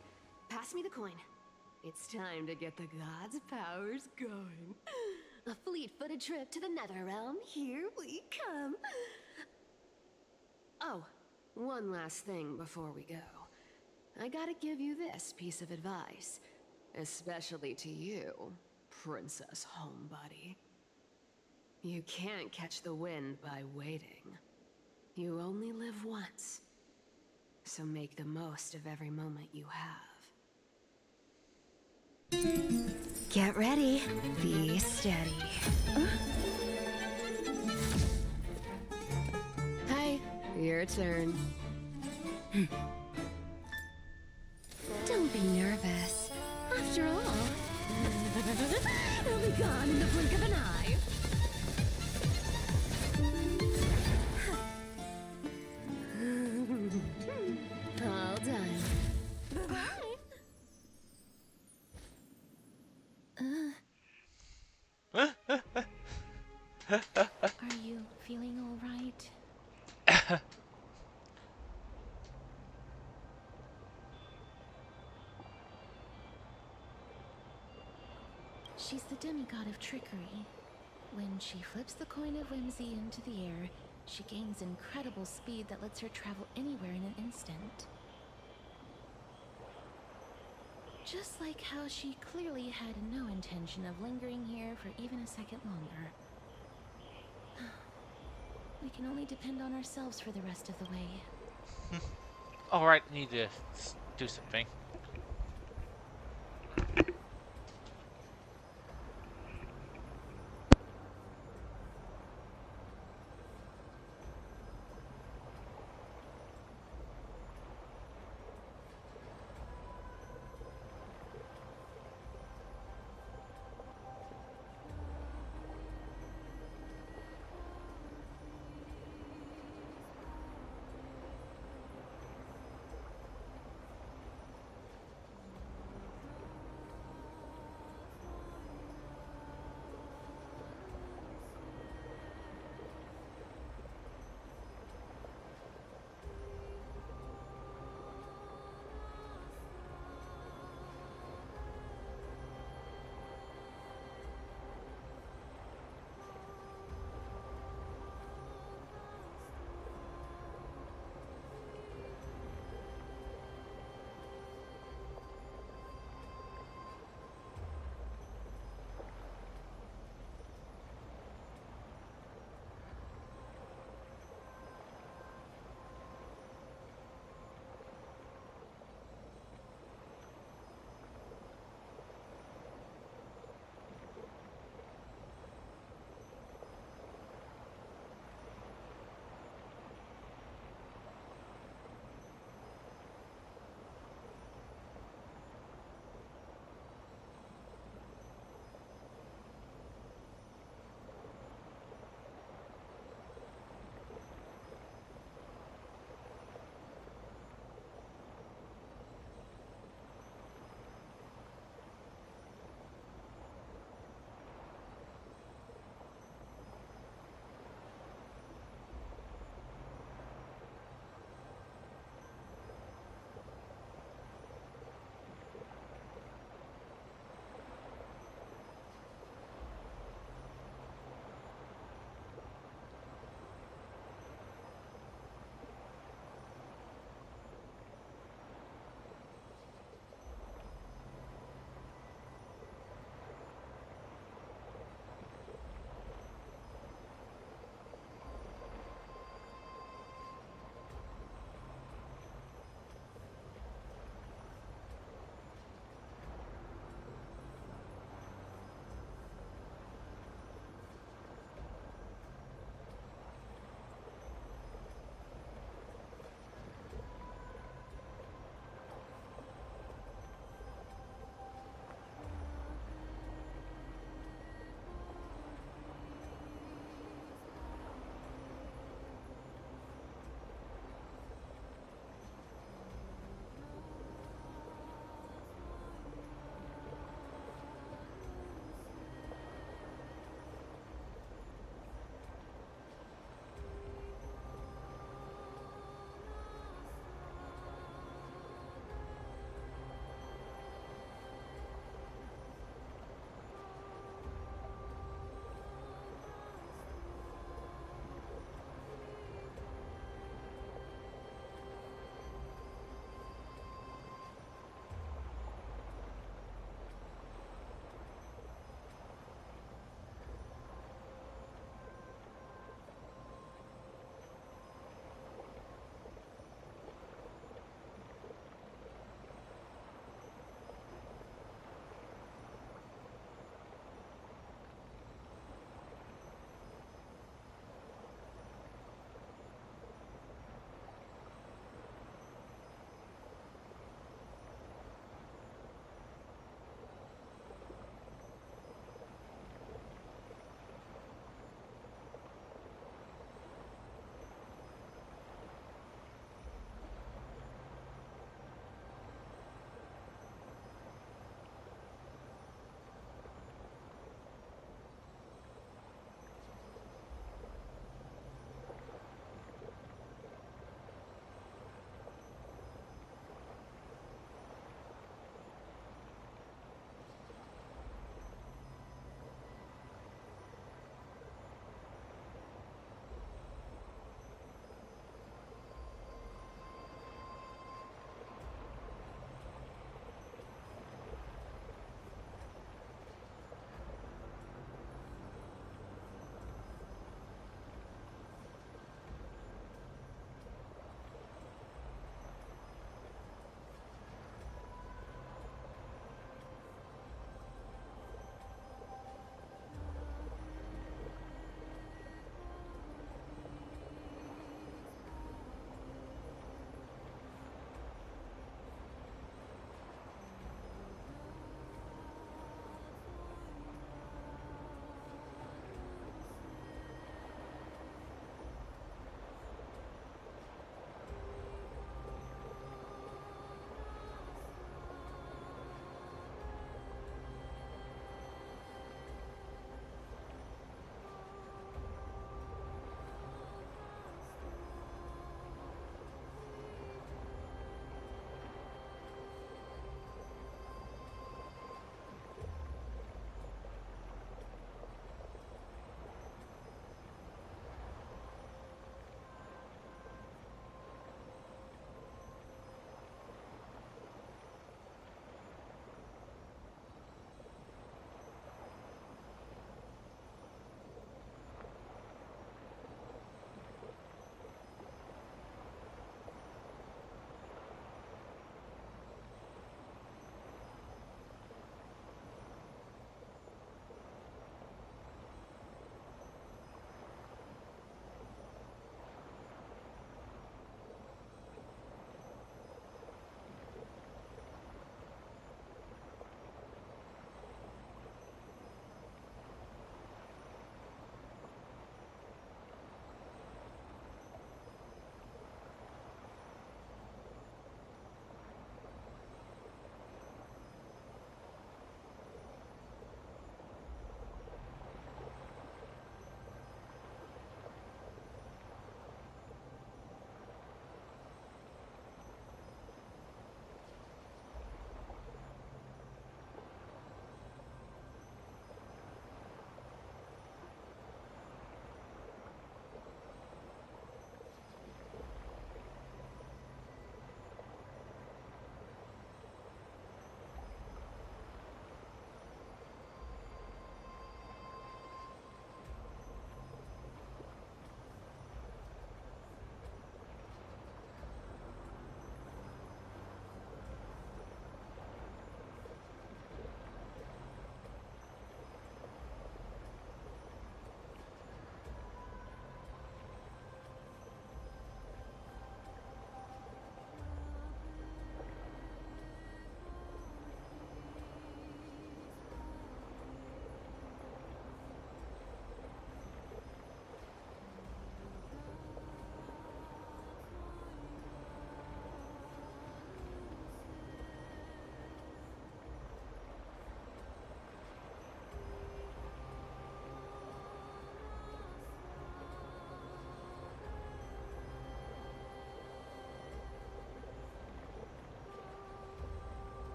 pass me the coin. It's time to get the gods' powers going. A fleet-footed trip to the Netherrealm, here we come. Oh, one last thing before we go. I gotta give you this piece of advice, especially to you, Princess Homebody. You can't catch the wind by waiting. You only live once, so make the most of every moment you have. Get ready. Be steady. Hi, your turn. Don't be nervous. After all, he'll be gone in the blink of an eye. All done. Bye-bye. Are you feeling all right? She's the demigod of trickery. When she flips the coin of whimsy into the air, she gains incredible speed that lets her travel anywhere in an instant. Just like how she clearly had no intention of lingering here for even a second longer. We can only depend on ourselves for the rest of the way. Alright, need to do something.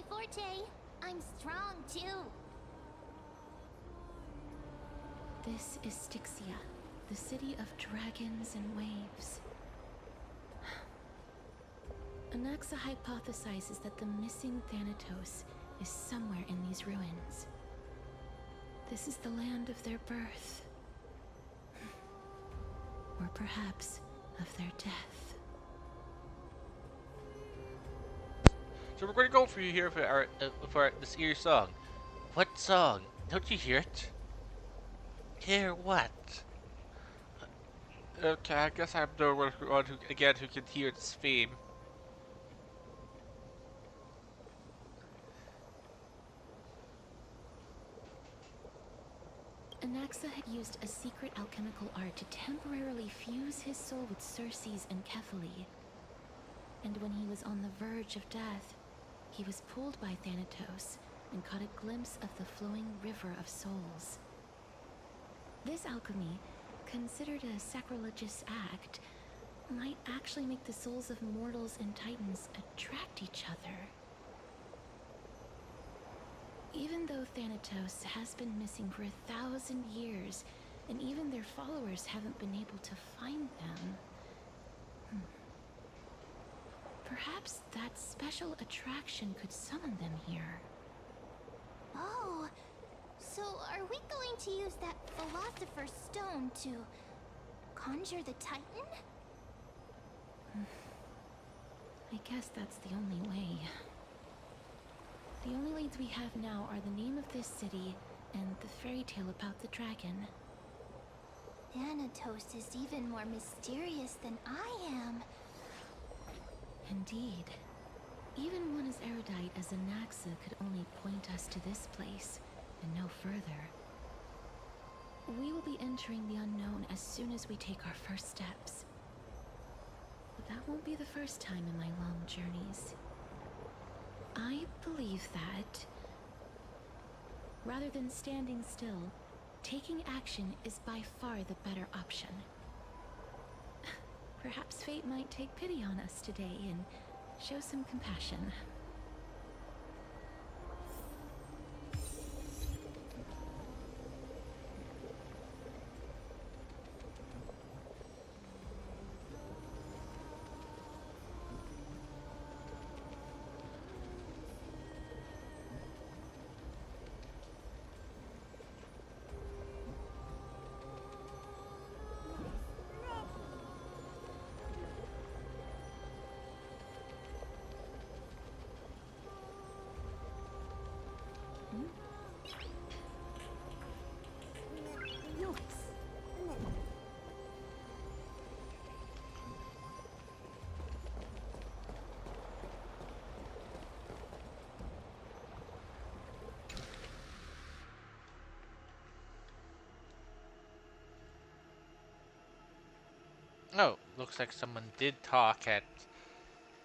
forte. I'm strong, too. This is Styxia, the city of dragons and waves. Anaxa hypothesizes that the missing Thanatos is somewhere in these ruins. This is the land of their birth. Or perhaps of their death. So we're going to go for you here for this ear song. What song? Don't you hear it? Hear what? Okay, I guess I'm the one who can hear this theme. Anaxa had used a secret alchemical art to temporarily fuse his soul with Circe's and Kephae. And when he was on the verge of death, he was pulled by Thanatos and caught a glimpse of the flowing river of souls. This alchemy, considered a sacrilegious act, might actually make the souls of mortals and titans attract each other. Even though Thanatos has been missing for 1,000 years, and even their followers haven't been able to find them, perhaps that special attraction could summon them here. Oh, so are we going to use that Philosopher's Stone to conjure the Titan? I guess that's the only way. The only leads we have now are the name of this city and the fairy tale about the dragon. Thanatos is even more mysterious than I am. Indeed. Even one as erudite as Anaxa could only point us to this place, and no further. We will be entering the unknown as soon as we take our first steps. But that won't be the first time in my long journeys. I believe that, rather than standing still, taking action is by far the better option. Perhaps fate might take pity on us today and show some compassion. Oh, looks like someone did talk at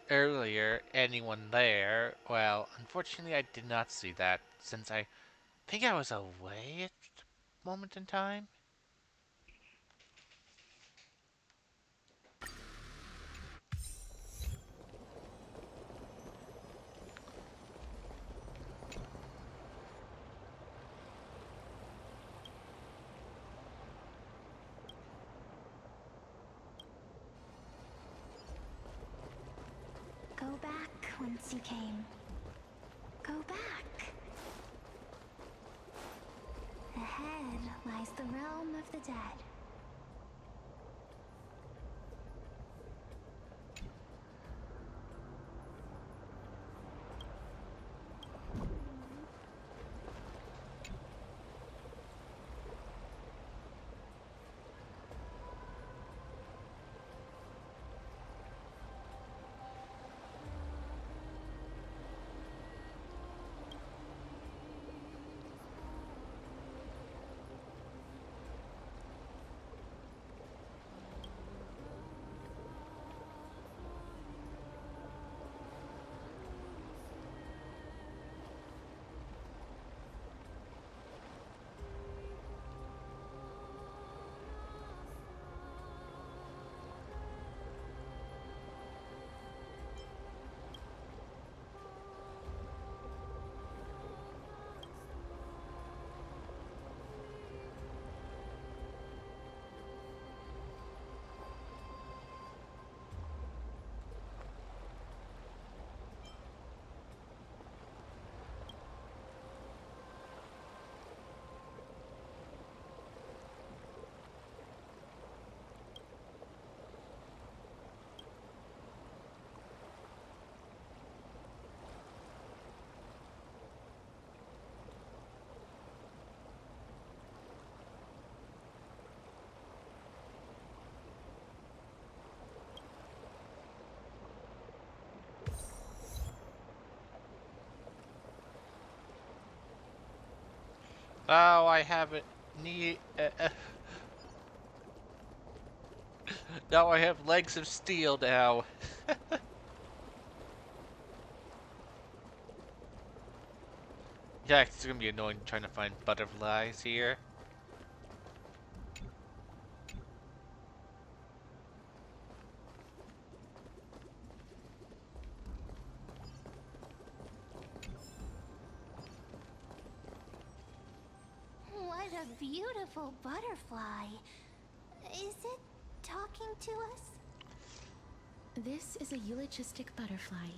earlier. Anyone there? Well, unfortunately I did not see that, since I think I was away at the moment in time. Go back whence you came. Go back. Ahead lies the realm of the dead. Oh, I have it. Now I have legs of steel now. Yeah, it's gonna be annoying trying to find butterflies here. What a beautiful butterfly. Is it talking to us? This is a eulogistic butterfly.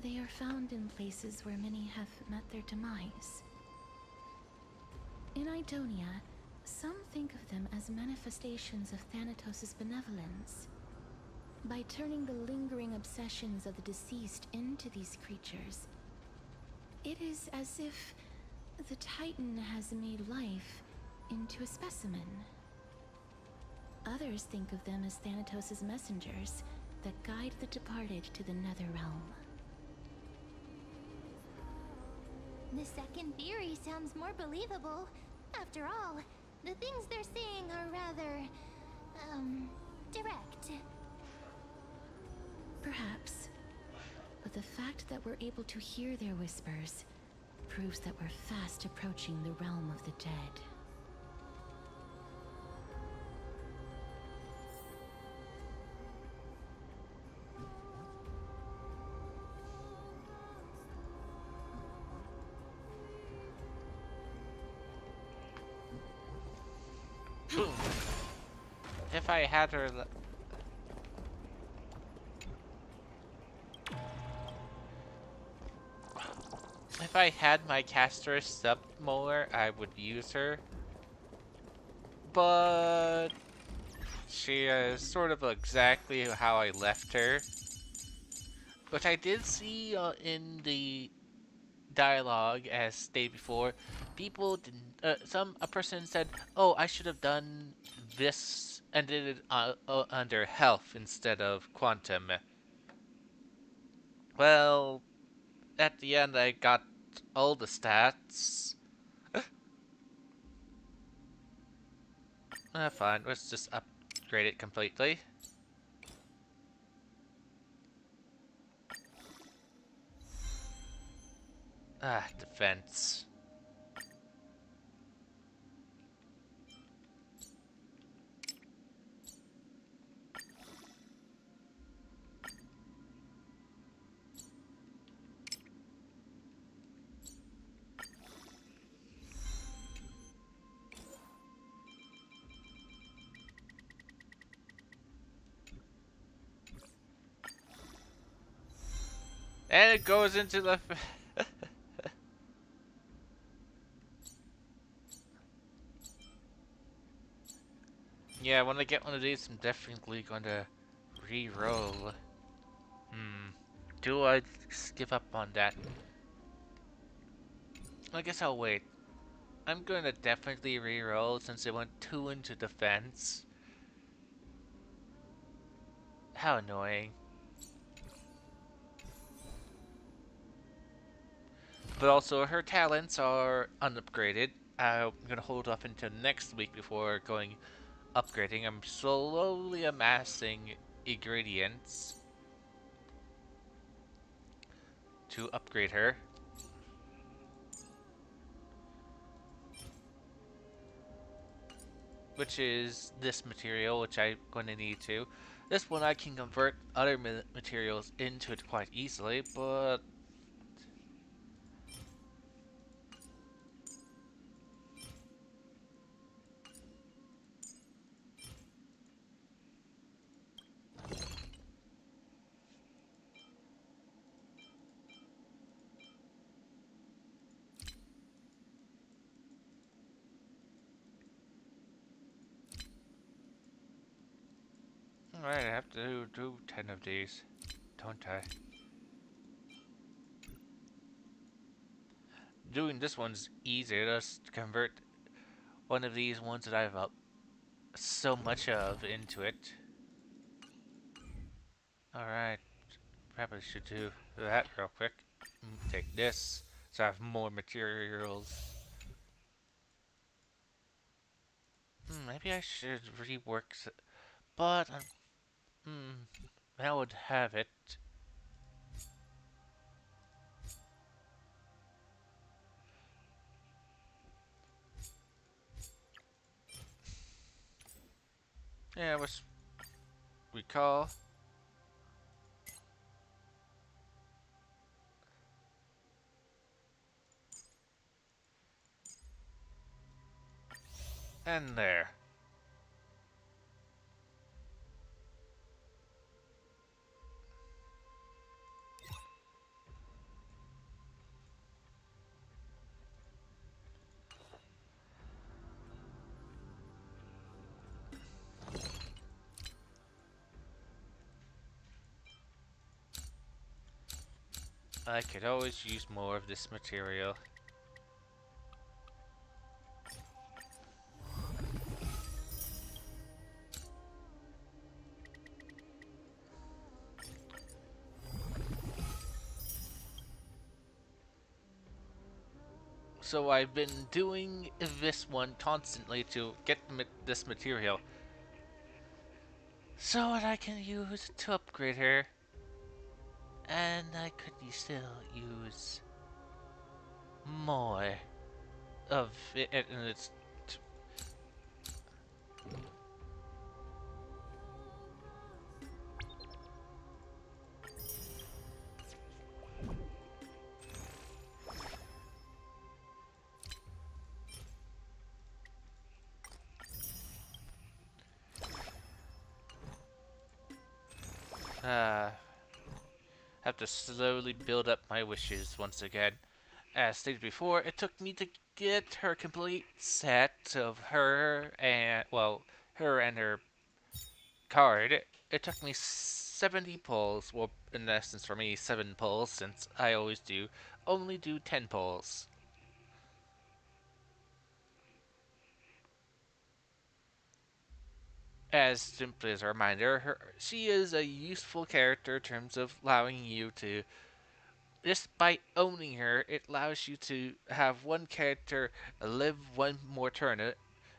They are found in places where many have met their demise. In Idonia, some think of them as manifestations of Thanatos' benevolence. By turning the lingering obsessions of the deceased into these creatures, it is as if the Titan has made life into a specimen. Others think of them as Thanatos' messengers that guide the departed to the nether realm. The second theory sounds more believable. After all, the things they're saying are rather, direct. Perhaps. But the fact that we're able to hear their whispers proves that we're fast approaching the realm of the dead. If I had her... If I had my caster sub more, I would use her. But... she is sort of exactly how I left her. Which I did see in the dialogue as stated before. People didn't... a person said, oh, I should have done this and did it under health instead of quantum. Well, at the end I got all the stats. Fine, let's just upgrade it completely. Defense. And it goes into the... Yeah, when I get one of these, I'm definitely going to re-roll. Do I give up on that? I guess I'll wait. I'm going to definitely re-roll since it went 2 into defense. How annoying. But also, her talents are unupgraded. I'm going to hold off until next week before going upgrading. I'm slowly amassing ingredients to upgrade her. Which is this material, which I'm going to need to. This one I can convert other materials into it quite easily, but... Alright, I have to do 10 of these, don't I? Doing this one's easier, just convert one of these ones that I've so much of into it. Alright, probably should do that real quick. Take this, so I have more materials. Maybe I should rework, but I would have it. Yeah, let's recall. And there. I could always use more of this material. So I've been doing this one constantly to get this material, so that I can use to upgrade her, and I could still use more of it, and it's have to slowly build up my wishes once again. As stated before, it took me to get her complete set of her and, well, her and her card. It took me 70 pulls, well, in essence for me, 7 pulls, since I always only do 10 pulls. As simply as a reminder, she is a useful character in terms of allowing you to, just by owning her, it allows you to have one character live one more turn.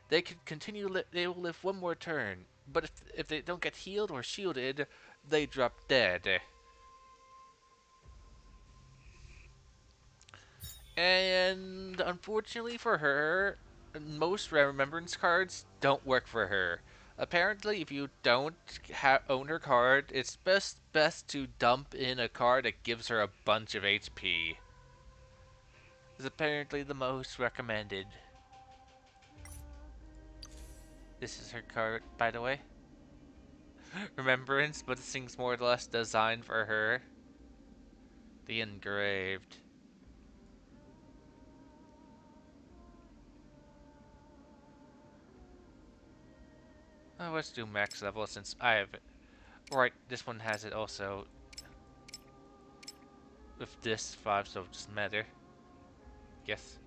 They can continue, they will live one more turn, but if they don't get healed or shielded, they drop dead. And unfortunately for her, most remembrance cards don't work for her. Apparently, if you don't own her card, it's best to dump in a card that gives her a bunch of HP. Is apparently the most recommended. This is her card, by the way. Remembrance, but this thing's more or less designed for her. The Engraved. Oh, let's do max level since I have it. Right, this one has it also. With this 5, so it doesn't matter. Yes.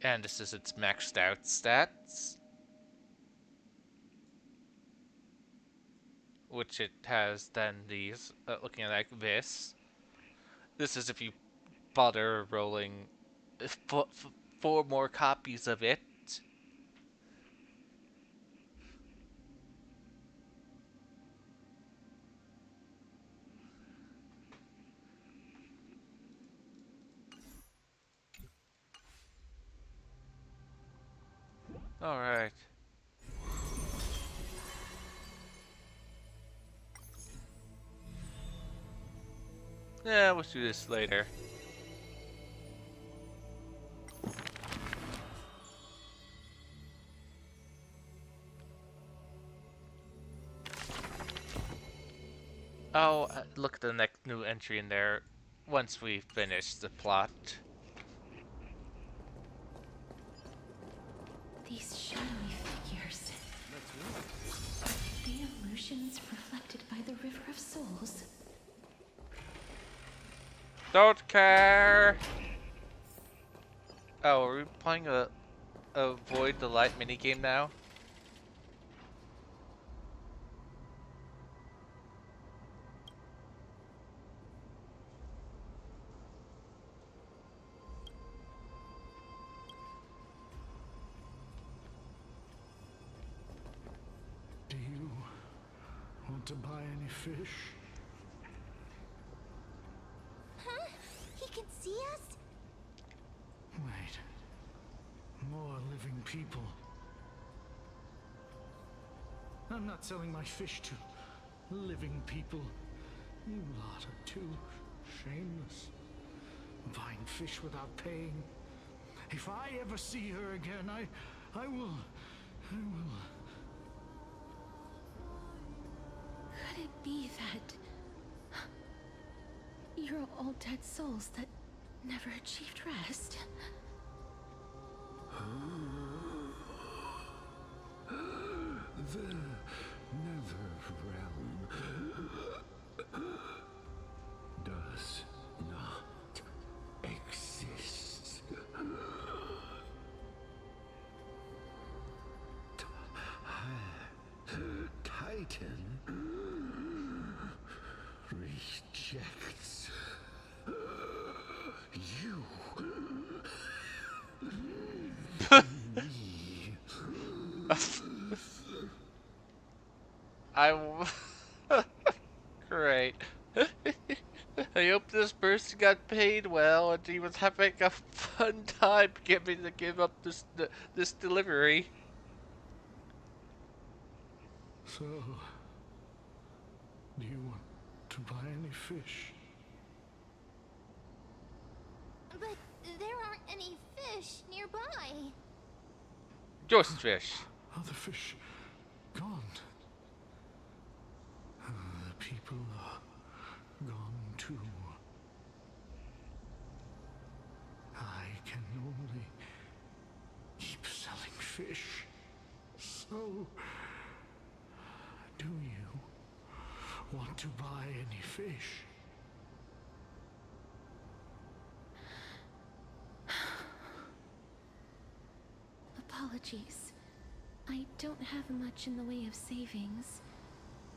And this is its maxed out stats. Which it has then these, looking like this. This is if you bother rolling 4 more copies of it. Alright. Yeah, we'll do this later. Oh, look at the next new entry in there once we finish the plot. These shadowy figures. The illusions reflected by the River of Souls. Don't care! Oh, are we playing a Avoid the Light minigame now? Do you want to buy any fish? Huh? He can see us? Wait. More living people. I'm not selling my fish to living people. You lot are too shameless. Buying fish without paying. If I ever see her again, I will. Could it be that you're all dead souls that never achieved rest? The Nether Realm does not exist. Titan rejects you. Great. I hope this person got paid well and he was having a fun time giving to give up this delivery. So, do you want to buy any fish? But there aren't any fish nearby. Just fish. Other fish gone. The people are gone too. I can only keep selling fish. So, do you want to buy any fish? Apologies. I don't have much in the way of savings,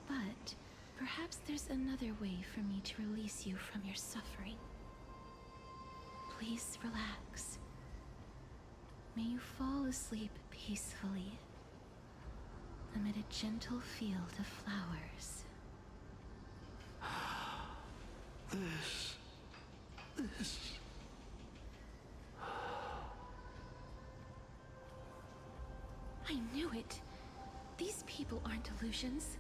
but perhaps there's another way for me to release you from your suffering. Please relax. May you fall asleep peacefully amid a gentle field of flowers. This. I knew it. These people aren't illusions.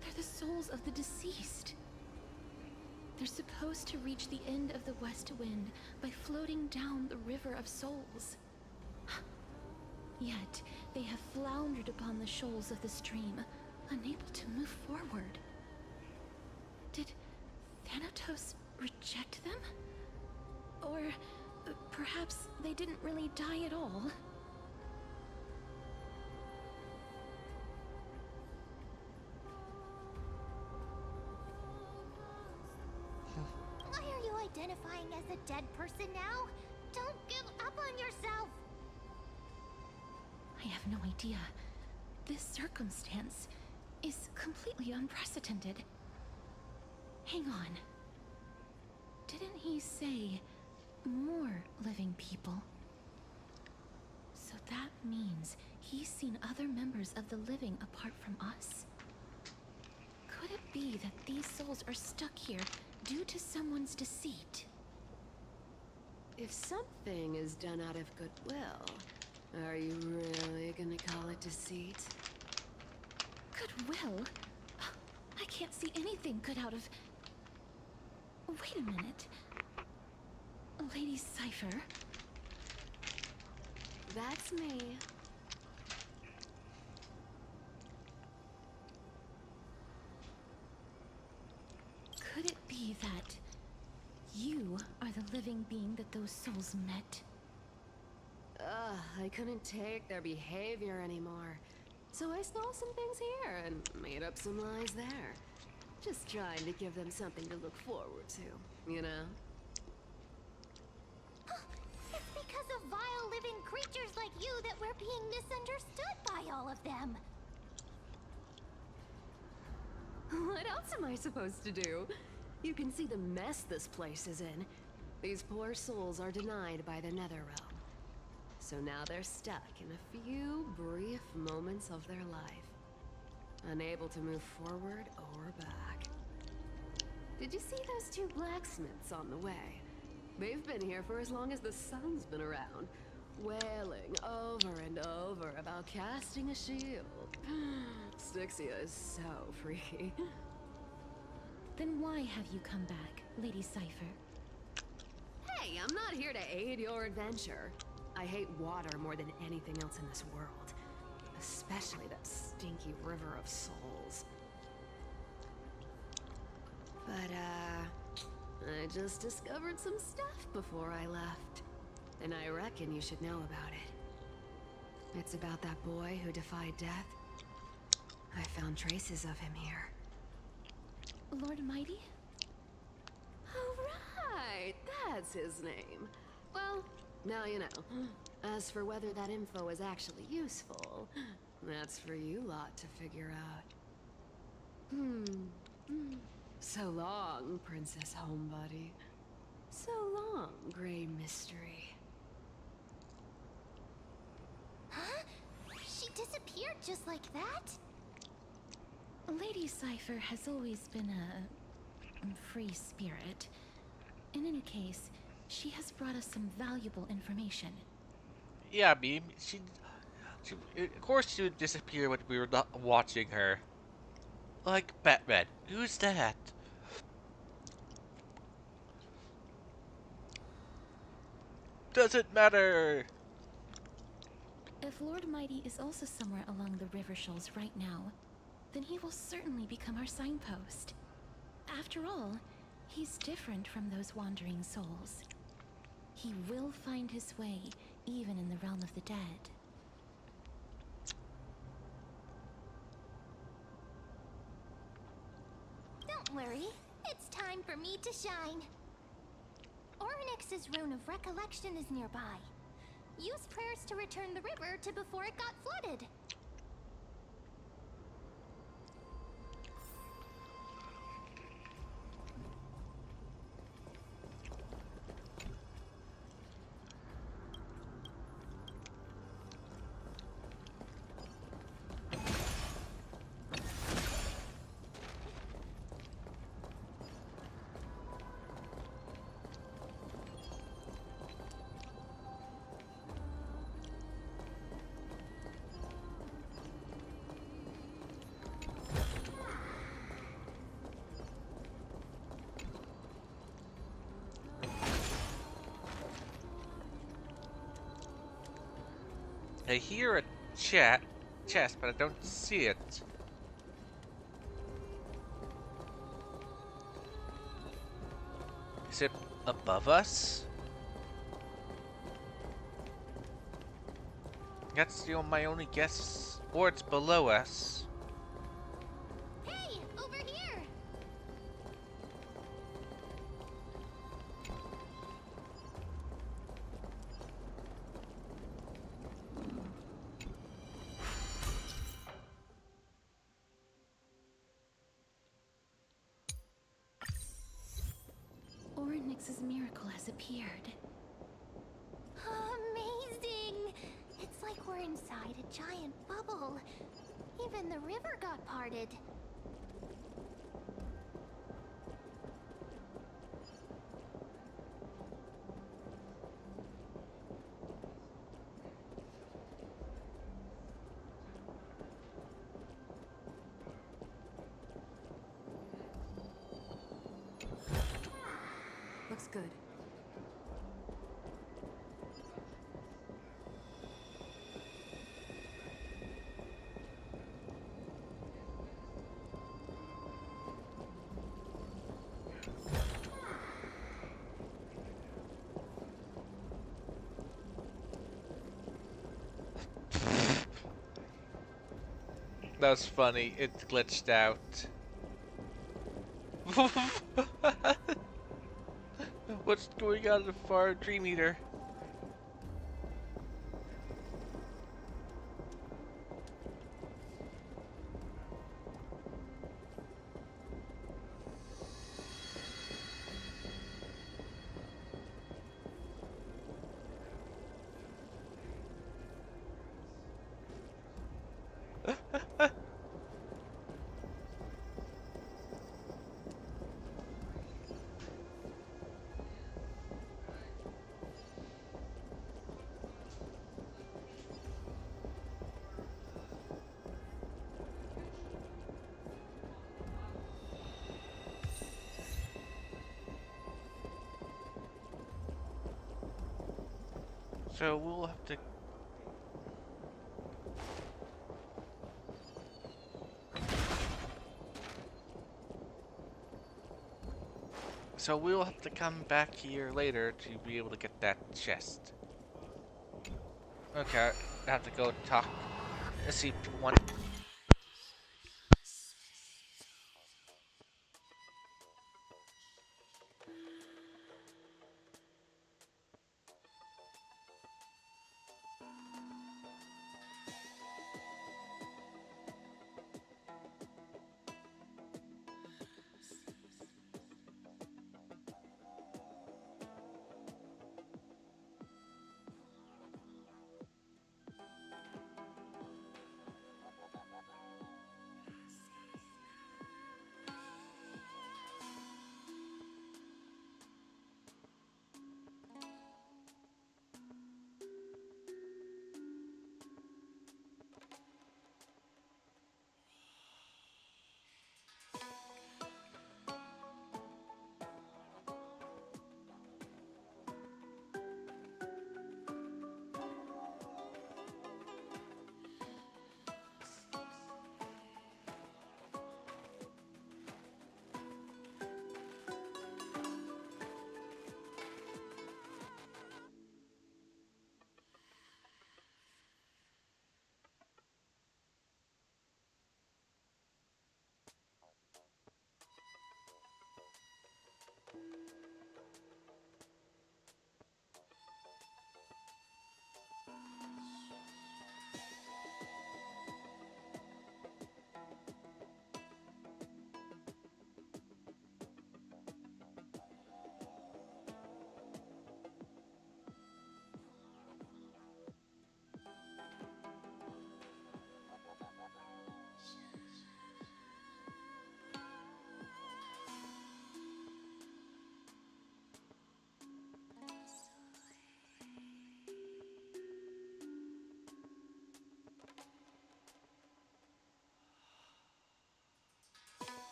They're the souls of the deceased. They're supposed to reach the end of the West Wind by floating down the River of Souls. Yet, they have floundered upon the shoals of the stream, unable to move forward. Did Thanatos reject them? Or perhaps they didn't really die at all? Why are you identifying as a dead person now? Don't give up on yourself! I have no idea. This circumstance is completely unprecedented. Hang on. Didn't he say more living people? So that means he's seen other members of the living apart from us? Could it be that these souls are stuck here due to someone's deceit? If something is done out of goodwill, are you really gonna call it deceit? Goodwill? I can't see anything good out of... Wait a minute. Lady Cypher? That's me. be that you are the living being that those souls met? I couldn't take their behavior anymore. So I stole some things here and made up some lies there. Just trying to give them something to look forward to, you know? It's because of vile living creatures like you that we're being misunderstood by all of them. What else am I supposed to do? You can see the mess this place is in. These poor souls are denied by the Netherrealm. So now they're stuck in a few brief moments of their life. Unable to move forward or back. Did you see those two blacksmiths on the way? They've been here for as long as the sun's been around, wailing over and over about casting a shield. Styxia is so freaky. Then why have you come back, Lady Cypher? Hey, I'm not here to aid your adventure. I hate water more than anything else in this world. Especially that stinky river of souls. But, I just discovered some stuff before I left. And I reckon you should know about it. It's about that boy who defied death. I found traces of him here. Lord Mighty? Oh, right! That's his name. Well, now you know. As for whether that info is actually useful, that's for you lot to figure out. So long, Princess Homebody. So long, Grey Mystery. Huh? She disappeared just like that? Lady Cypher has always been a free spirit. In any case, she has brought us some valuable information. Yeah, Beam. She of course she would disappear when we were not watching her. Like Batman. Who's that? Doesn't matter. If Lord Mighty is also somewhere along the river shoals right now, then he will certainly become our signpost. After all, he's different from those wandering souls. He will find his way, even in the realm of the dead. Don't worry, it's time for me to shine. Ornyx's rune of recollection is nearby. Use prayers to return the river to before it got flooded. I hear a chest, but I don't see it. Is it above us? That's my only guess. Or it's below us. Hey, over here! Ornyx's miracle has appeared. Amazing! It's like we're inside a giant bubble. Even the river got parted. Looks good. That was funny. It glitched out. What's going on in the far Dream Eater? So we'll have to... So we'll have to come back here later to be able to get that chest. Okay, I have to go talk. Let's see one.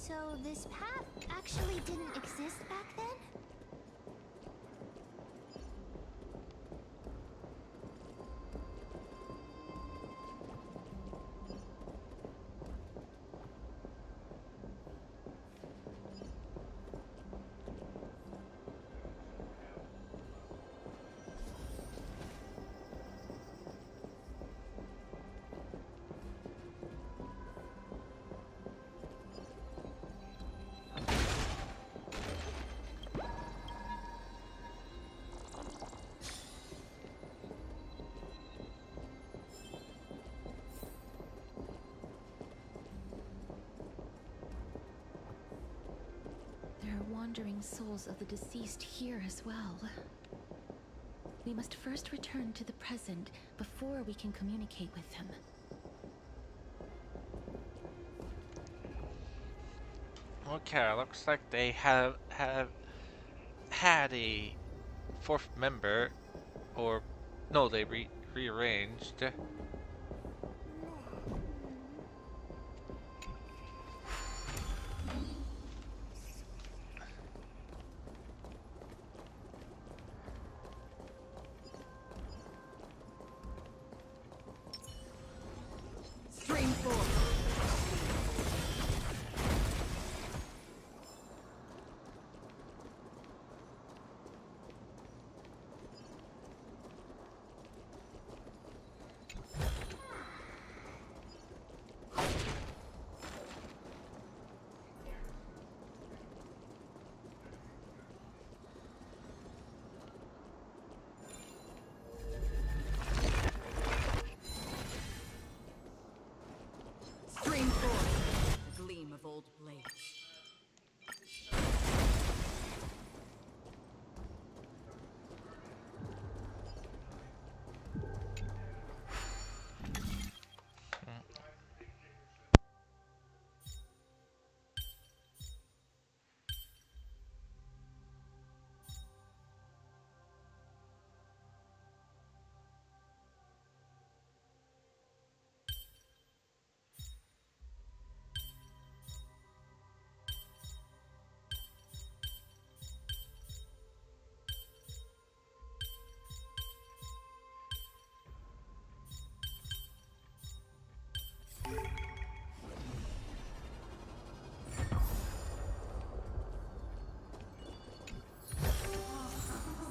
So this path actually didn't exist back then? There are wandering souls of the deceased here as well. We must first return to the present before we can communicate with them. Okay, looks like they have had a fourth member, or no, they rearranged. Stream forth. Stream forth. The gleam of old blades.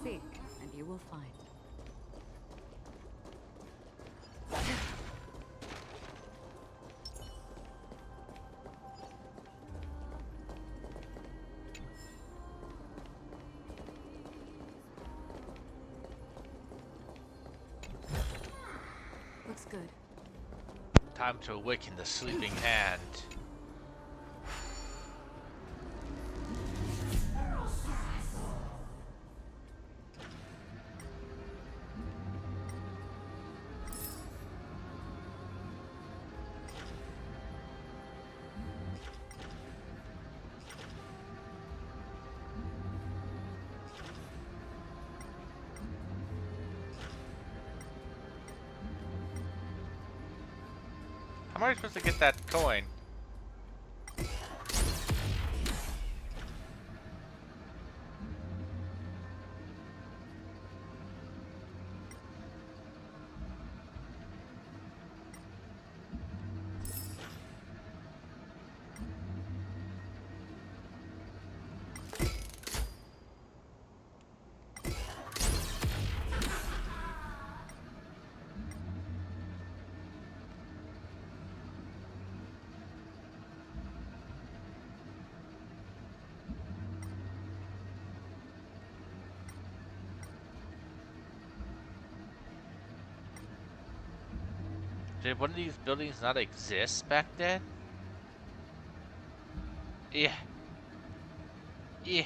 Seek, and you will find. Looks good. Time to awaken the sleeping hand. How am I supposed to get that coin? Did one of these buildings not exist back then? Yeah. Yeah.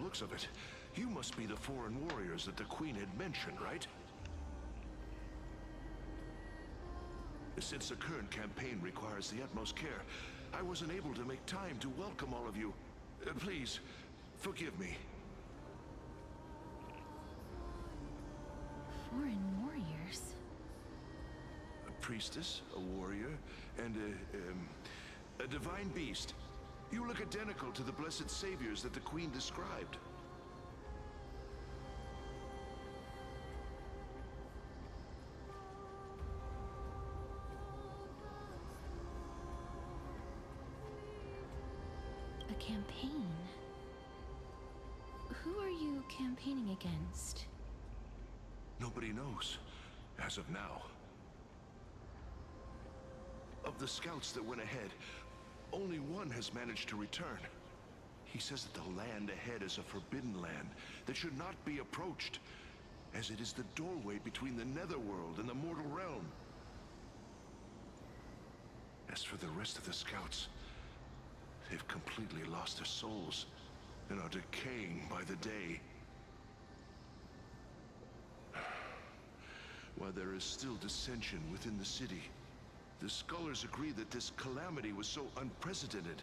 looks of it, you must be the foreign warriors that the Queen had mentioned, right? Since the current campaign requires the utmost care, I wasn't able to make time to welcome all of you. Please, forgive me. Foreign warriors? A priestess, a warrior, and a divine beast. You look identical to the blessed saviors that the Queen described. A campaign? Who are you campaigning against? Nobody knows, as of now. Of the scouts that went ahead, only one has managed to return. He says that the land ahead is a forbidden land that should not be approached, as it is the doorway between the netherworld and the mortal realm. As for the rest of the scouts, they've completely lost their souls and are decaying by the day. While there is still dissension within the city, the scholars agree that this calamity was so unprecedented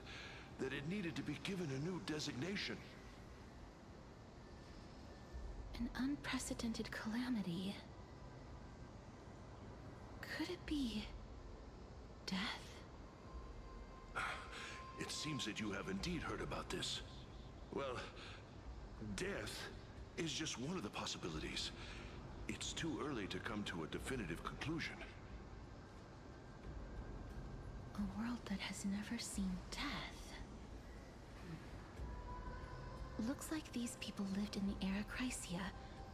that it needed to be given a new designation. An unprecedented calamity. Could it be death? It seems that you have indeed heard about this. Well, death is just one of the possibilities. It's too early to come to a definitive conclusion. A world that has never seen death. Looks like these people lived in the era Chrysia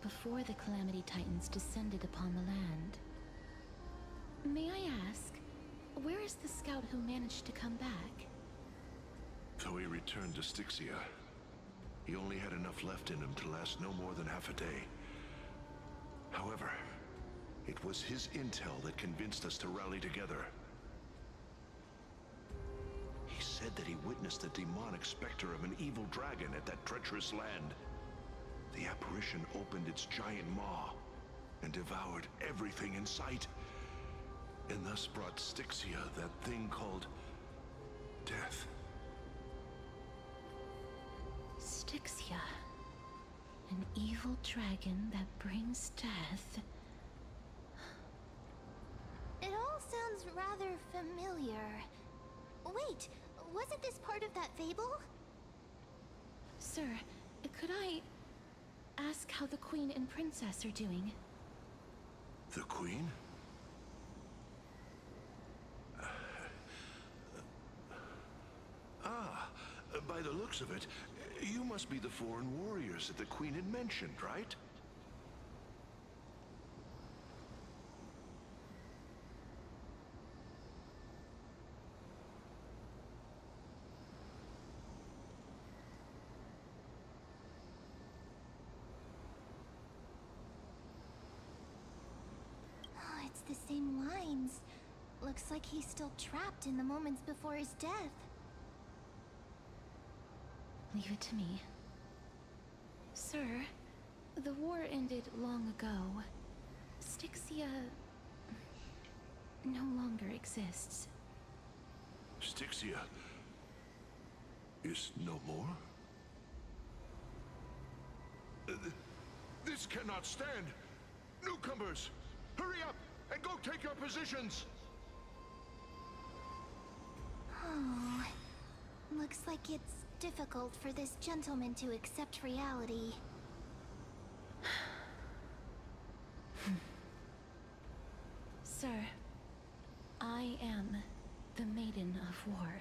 before the Calamity Titans descended upon the land. May I ask, where is the scout who managed to come back? So he returned to Styxia. He only had enough left in him to last no more than half a day. However, it was his intel that convinced us to rally together. He said that he witnessed the demonic specter of an evil dragon at that treacherous land. The apparition opened its giant maw and devoured everything in sight, and thus brought Styxia that thing called death. Styxia. An evil dragon that brings death. It all sounds rather familiar. Wait, wasn't this part of that fable? Sir, could I ask how the Queen and Princess are doing? The Queen? By the looks of it, you must be the foreign warriors that the Queen had mentioned, right? Oh, it's the same lines. Looks like he's still trapped in the moments before his death. Leave it to me. Sir, the war ended long ago. Styxia no longer exists. Styxia is no more? This cannot stand! Newcomers, hurry up and go take your positions! Oh, looks like it's difficult for this gentleman to accept reality. Sir, I am the Maiden of War,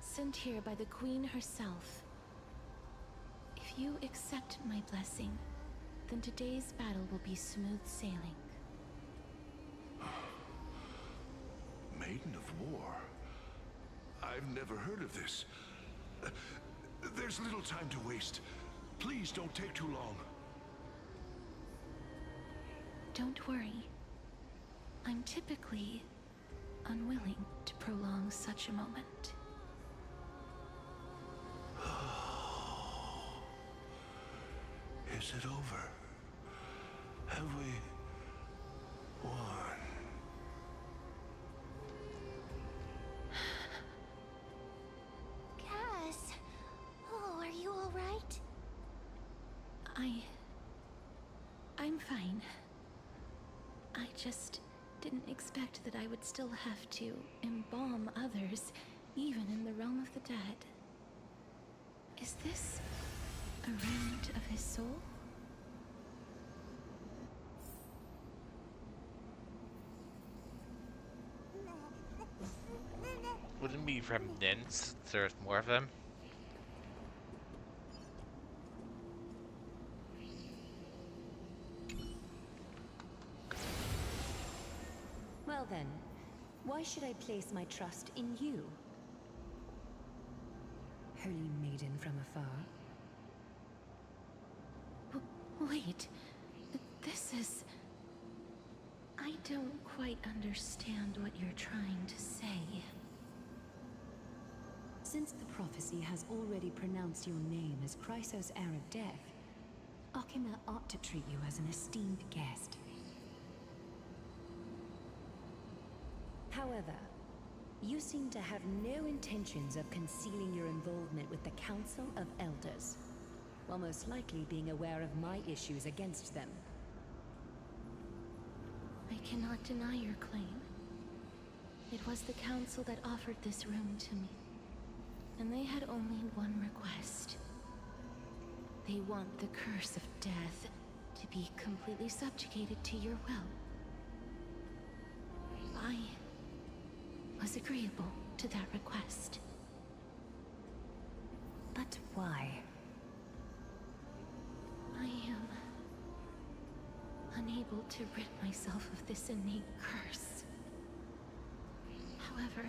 sent here by the Queen herself. If you accept my blessing, then today's battle will be smooth sailing. Maiden of War? I've never heard of this. There's little time to waste. Please don't take too long. Don't worry. I'm typically unwilling to prolong such a moment. Is it over? Have we won? Cass. Oh, are you all right? I'm fine. I just didn't expect that I would still have to embalm others, even in the realm of the dead. Is this a remnant of his soul? Wouldn't be remnants, there's more of them. Well then, why should I place my trust in you? Holy maiden from afar. Wait, this is... I don't quite understand what you're trying to say. Since the prophecy has already pronounced your name as Chrysos, heir of death, Akima ought to treat you as an esteemed guest. However, you seem to have no intentions of concealing your involvement with the Council of Elders, while most likely being aware of my issues against them. I cannot deny your claim. It was the Council that offered this room to me, and they had only one request. They want the curse of death to be completely subjugated to your will. I was agreeable to that request. But why? I am unable to rid myself of this innate curse. However,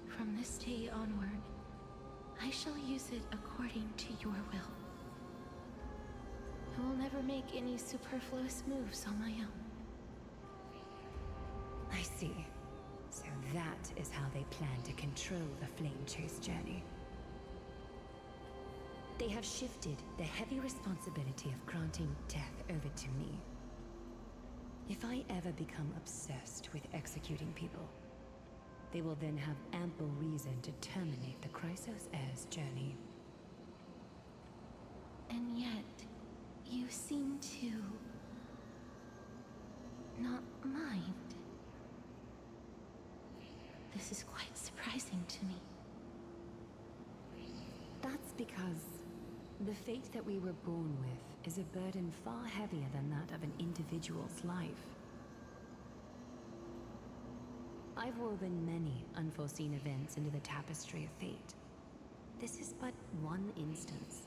from this day onward, I shall use it according to your will. I will never make any superfluous moves on my own. I see. So that is how they plan to control the Flame Chase journey. They have shifted the heavy responsibility of granting death over to me. If I ever become obsessed with executing people, they will then have ample reason to terminate the Chrysos heir's journey. And yet, you seem to not mind. This is quite surprising to me. That's because the fate that we were born with is a burden far heavier than that of an individual's life. I've woven many unforeseen events into the tapestry of fate. This is but one instance.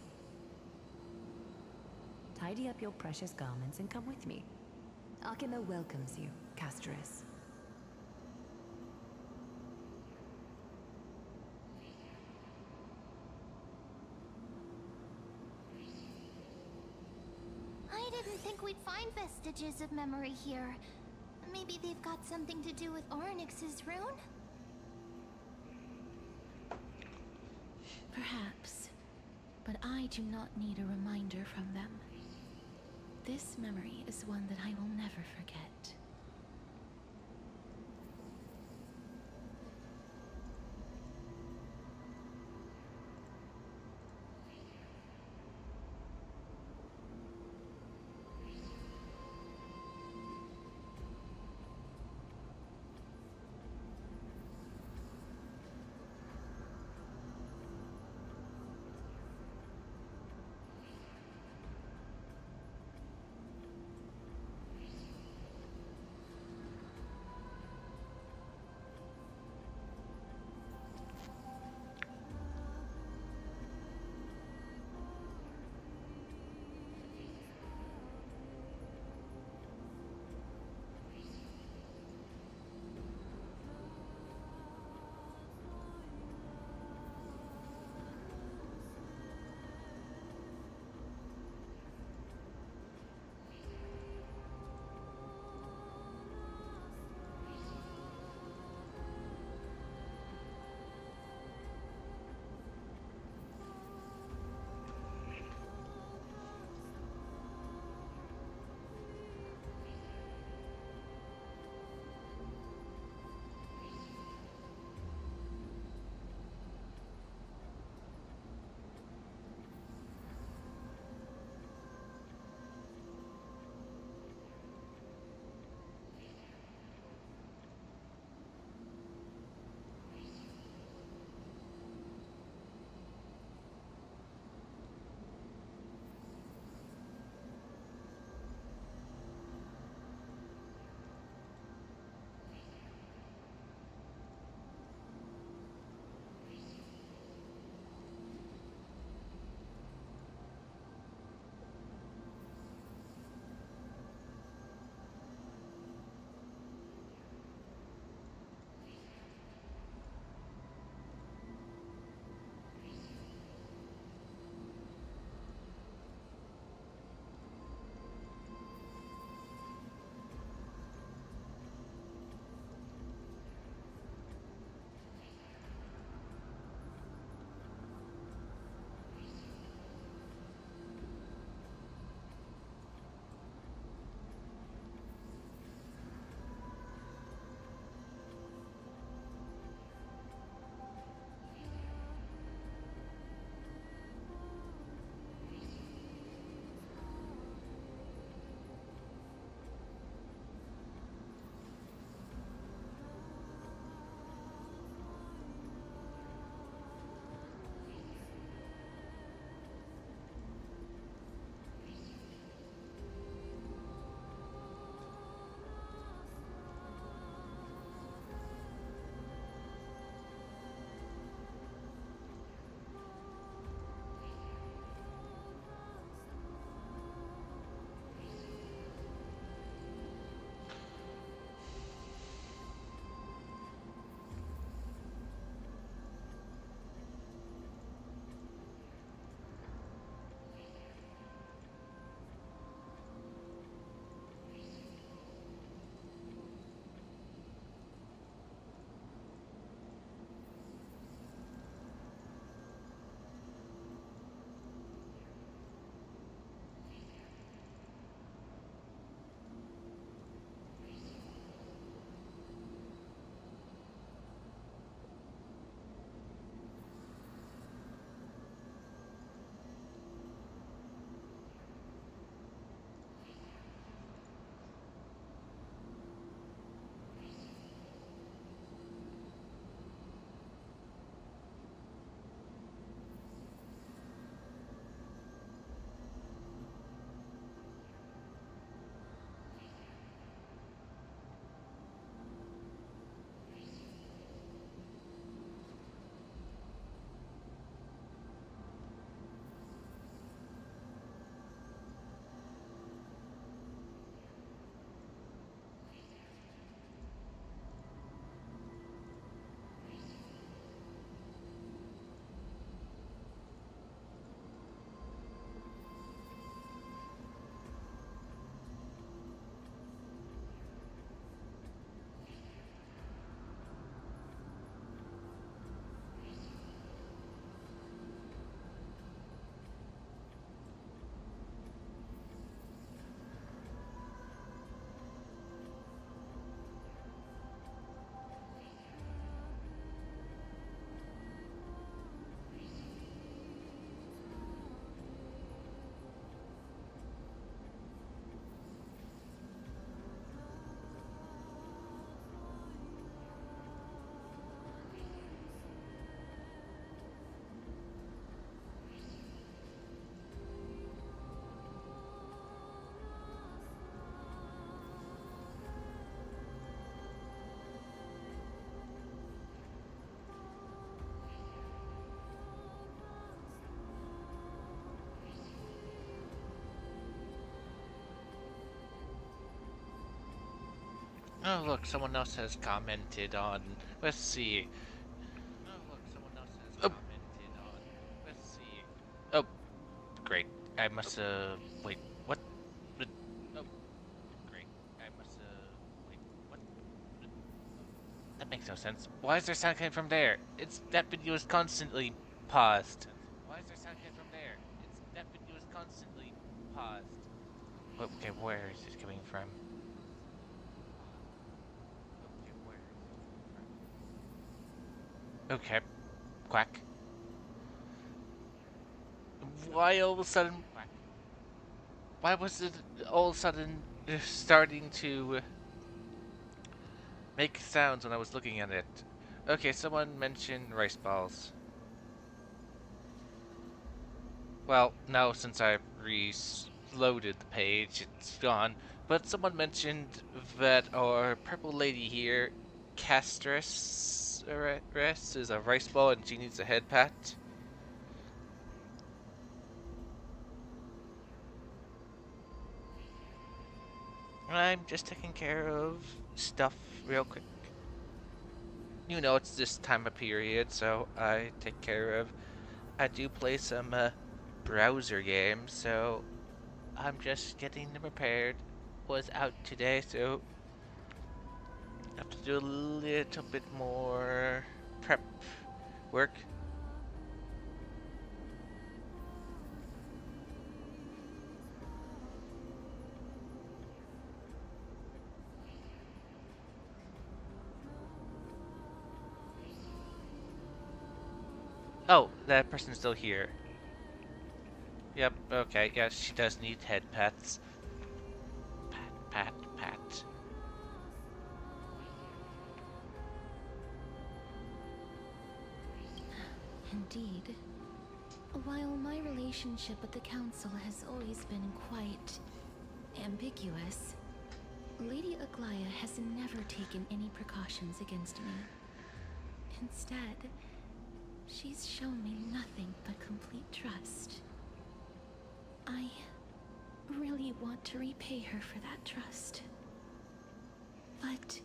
Tidy up your precious garments and come with me. Akima welcomes you, Casterus. I didn't think we'd find vestiges of memory here. Maybe they've got something to do with Ornyx's rune? Perhaps, but I do not need a reminder from them. This memory is one that I will never forget. Oh, look, someone else has commented on. Let's see. Oh, look, someone else has commented on. Let's see. Oh, great. I must have. Wait, what? Oh, great. I must have. Wait, what? That makes no sense. Why is there sound coming from there? It's that video is constantly paused. Why is there sound coming from there? It's that video is constantly paused. Okay, where is it coming from? Okay, where is it coming from? Okay, quack. Why all of a sudden? Why was it all of a sudden starting to make sounds when I was looking at it? Okay, someone mentioned rice balls. Well, now since I've reloaded the page, it's gone. But someone mentioned that our purple lady here, Castress, is a rice ball and she needs a head pat. I'm just taking care of stuff real quick. You know, it's this time of period, so I take care of. I do play some browser games, so I'm just getting them prepared. Was out today, so I have to do a little bit more prep work. Oh, that person's still here. Yep, okay, yeah, she does need head pats. Pat, pat, pat. Indeed. While my relationship with the Council has always been quite ambiguous, Lady Aglaya has never taken any precautions against me. Instead, she's shown me nothing but complete trust. I really want to repay her for that trust. But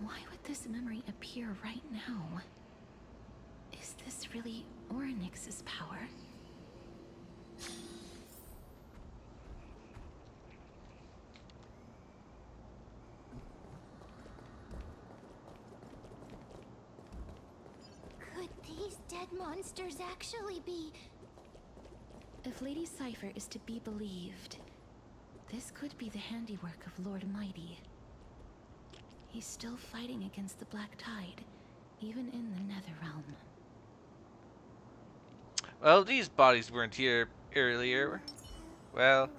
why would this memory appear right now? Is this really Orynyx's power? Could these dead monsters actually be... If Lady Cypher is to be believed, this could be the handiwork of Lord Mighty. He's still fighting against the Black Tide, even in the Netherrealm. Well, these bodies weren't here earlier. Well...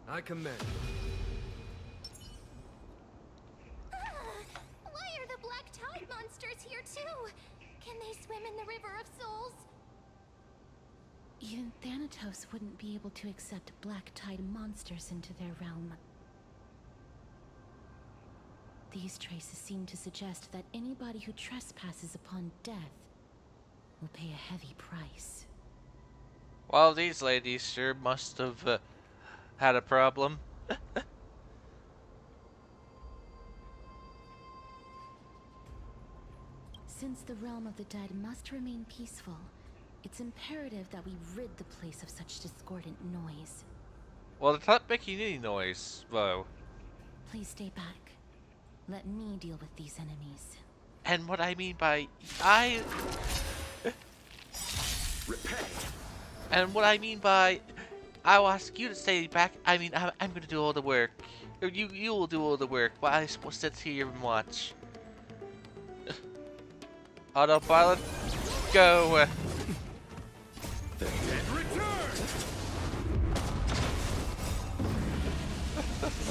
I commend. Why are the Black Tide monsters here too? Can they swim in the River of Souls? Even Thanatos wouldn't be able to accept Black Tide monsters into their realm. These traces seem to suggest that anybody who trespasses upon death will pay a heavy price. Well, these ladies sure must have had a problem. Since the realm of the dead must remain peaceful, it's imperative that we rid the place of such discordant noise. Well, they're not making any noise, though. Please stay back. Let me deal with these enemies. And what I mean by and what I mean by I'll ask you to stay back, I mean I'm gonna do all the work. Or you will do all the work, but I will sit here and watch. Autopilot, go.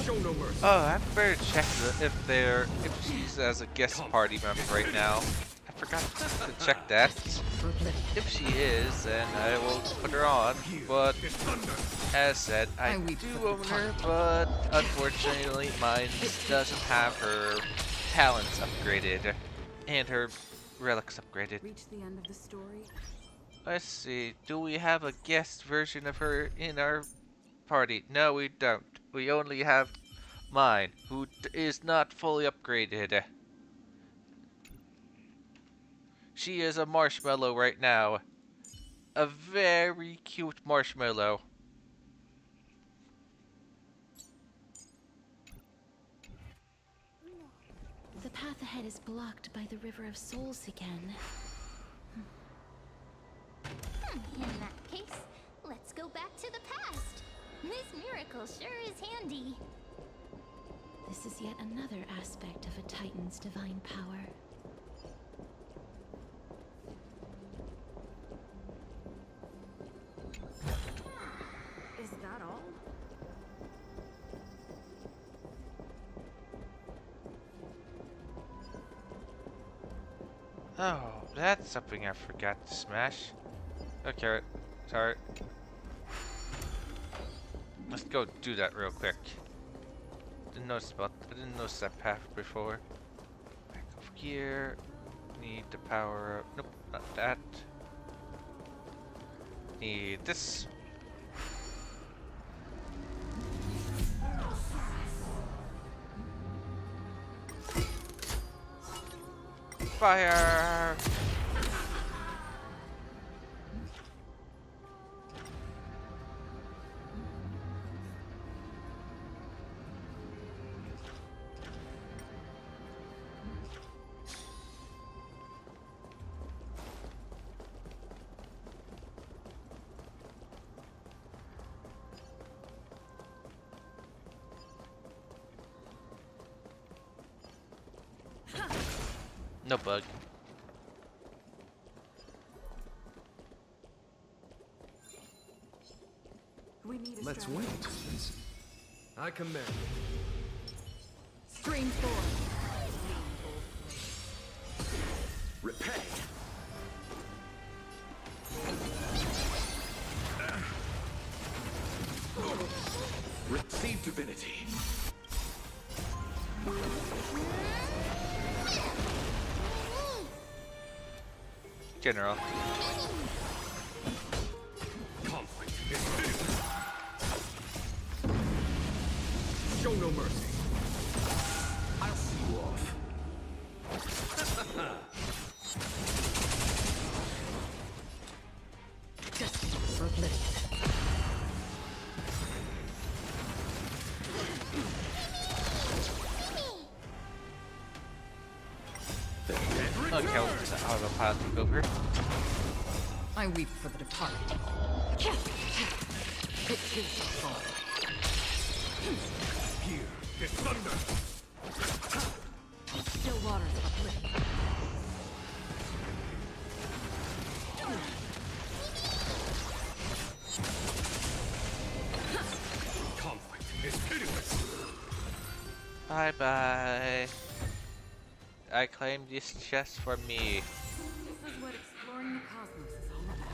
Show no mercy. Oh, I better check if she's as a guest party member right now. I forgot to check that. If she is, then I will put her on. But as said, I do own her, but unfortunately mine doesn't have her talents upgraded and her relics upgraded. Reach the end of the story. Let's see, do we have a guest version of her in our party. No, we don't. We only have mine, who is not fully upgraded. She is a marshmallow right now. A very cute marshmallow. The path ahead is blocked by the River of Souls again. In that case, let's go back to the past. This miracle sure is handy. This is yet another aspect of a Titan's divine power. Is that all? Oh, that's something I forgot to smash. Okay, sorry. Let's go do that real quick. I didn't notice that path before. Back over here. Need the power up. Nope, not that. Need this. Fire! No bug. We need a Let's strategy. wait. I command. Stream forth. Repay. Receive divinity. General. Conflict is finished. Show no mercy. I'll see you off. For bliss. Okay, I'll just have a pile to go here. I weep for the departed. It is the fall. Here is thunder. Still waters uplift. Conflict is pitiless. Bye bye. I claim this chest for me. This is what exploring the cosmos is all about.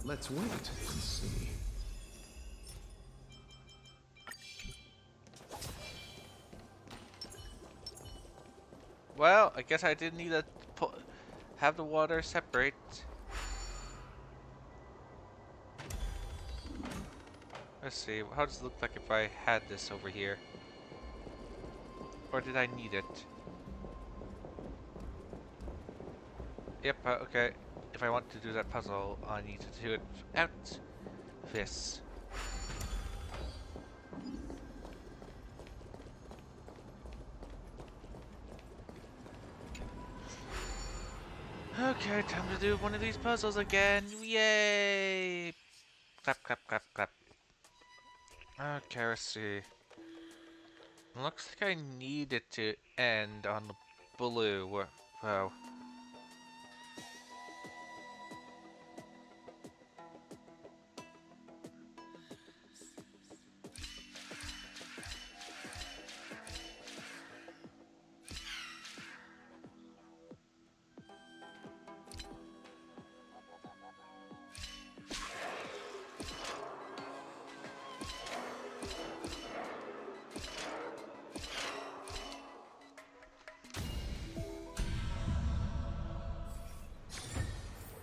Let's wait and see. Well, I guess I didn't need to have the water separate. Let's see, how does it look like if I had this over here? Or did I need it? Yep, okay. If I want to do that puzzle, I need to do it out this. Okay, time to do one of these puzzles again. Yay! Clap, clap, clap, clap. Okay, let's see. Looks like I need it to end on the blue. Oh.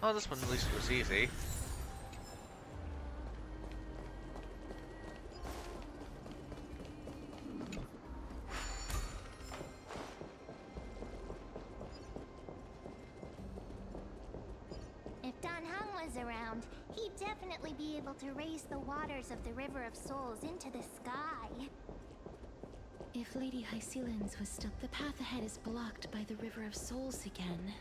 Oh, this one at least was easy. If Don Hung was around, he'd definitely be able to raise the waters of the River of Souls into the sky. If Lady Hycelin's was still, the path ahead is blocked by the River of Souls again.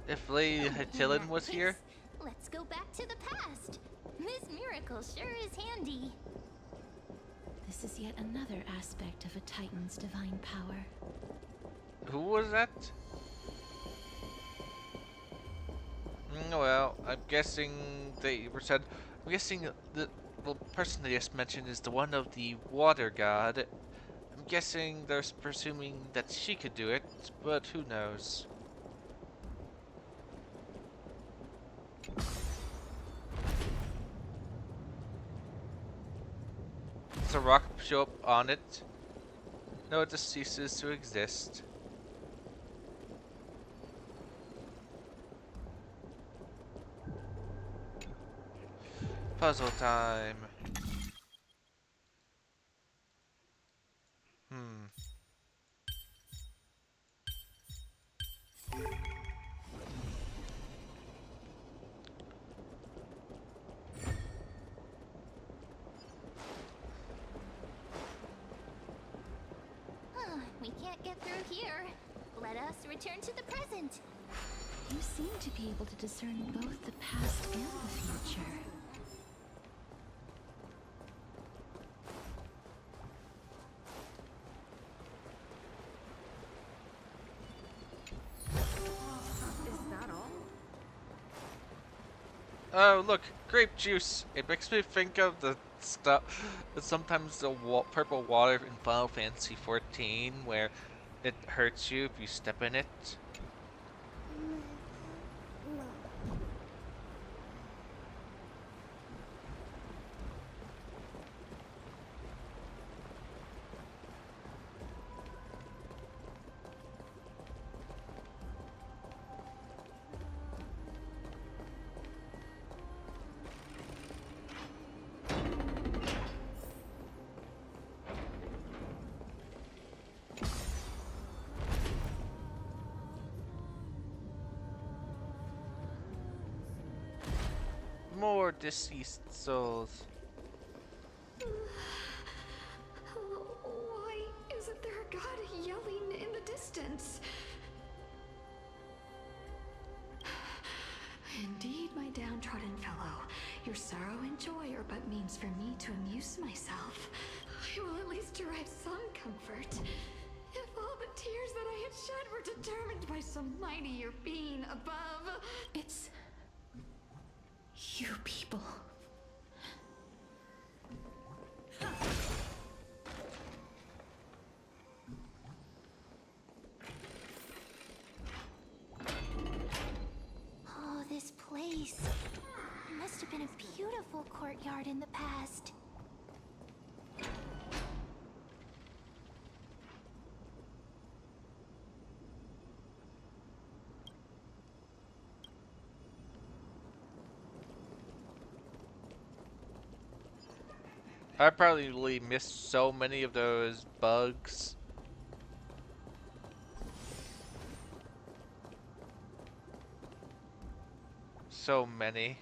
If Lady Hyceline was here? Let's go back to the past. This miracle sure is handy. This is yet another aspect of a Titan's divine power. Who was that? Well, I'm guessing they were said. I'm guessing the person they just mentioned is the one of the water god. I'm guessing they're presuming that she could do it, but who knows? Does a rock show up on it? No, it just ceases to exist. Puzzle time. We can't get through here. Let us return to the present. You seem to be able to discern both the past and the future. Is that all? Oh, look, grape juice. It makes me think of the stuff. Sometimes the purple water in Final Fantasy 14, where it hurts you if you step in it. More deceased souls. Why isn't there a god yelling in the distance? Indeed, my downtrodden fellow, your sorrow and joy are but means for me to amuse myself. I will at least derive some comfort. If all the tears that I had shed were determined by some mightier being above. It's you people. Oh, this place. Must have been a beautiful courtyard in the past. I probably missed so many of those bugs. So many.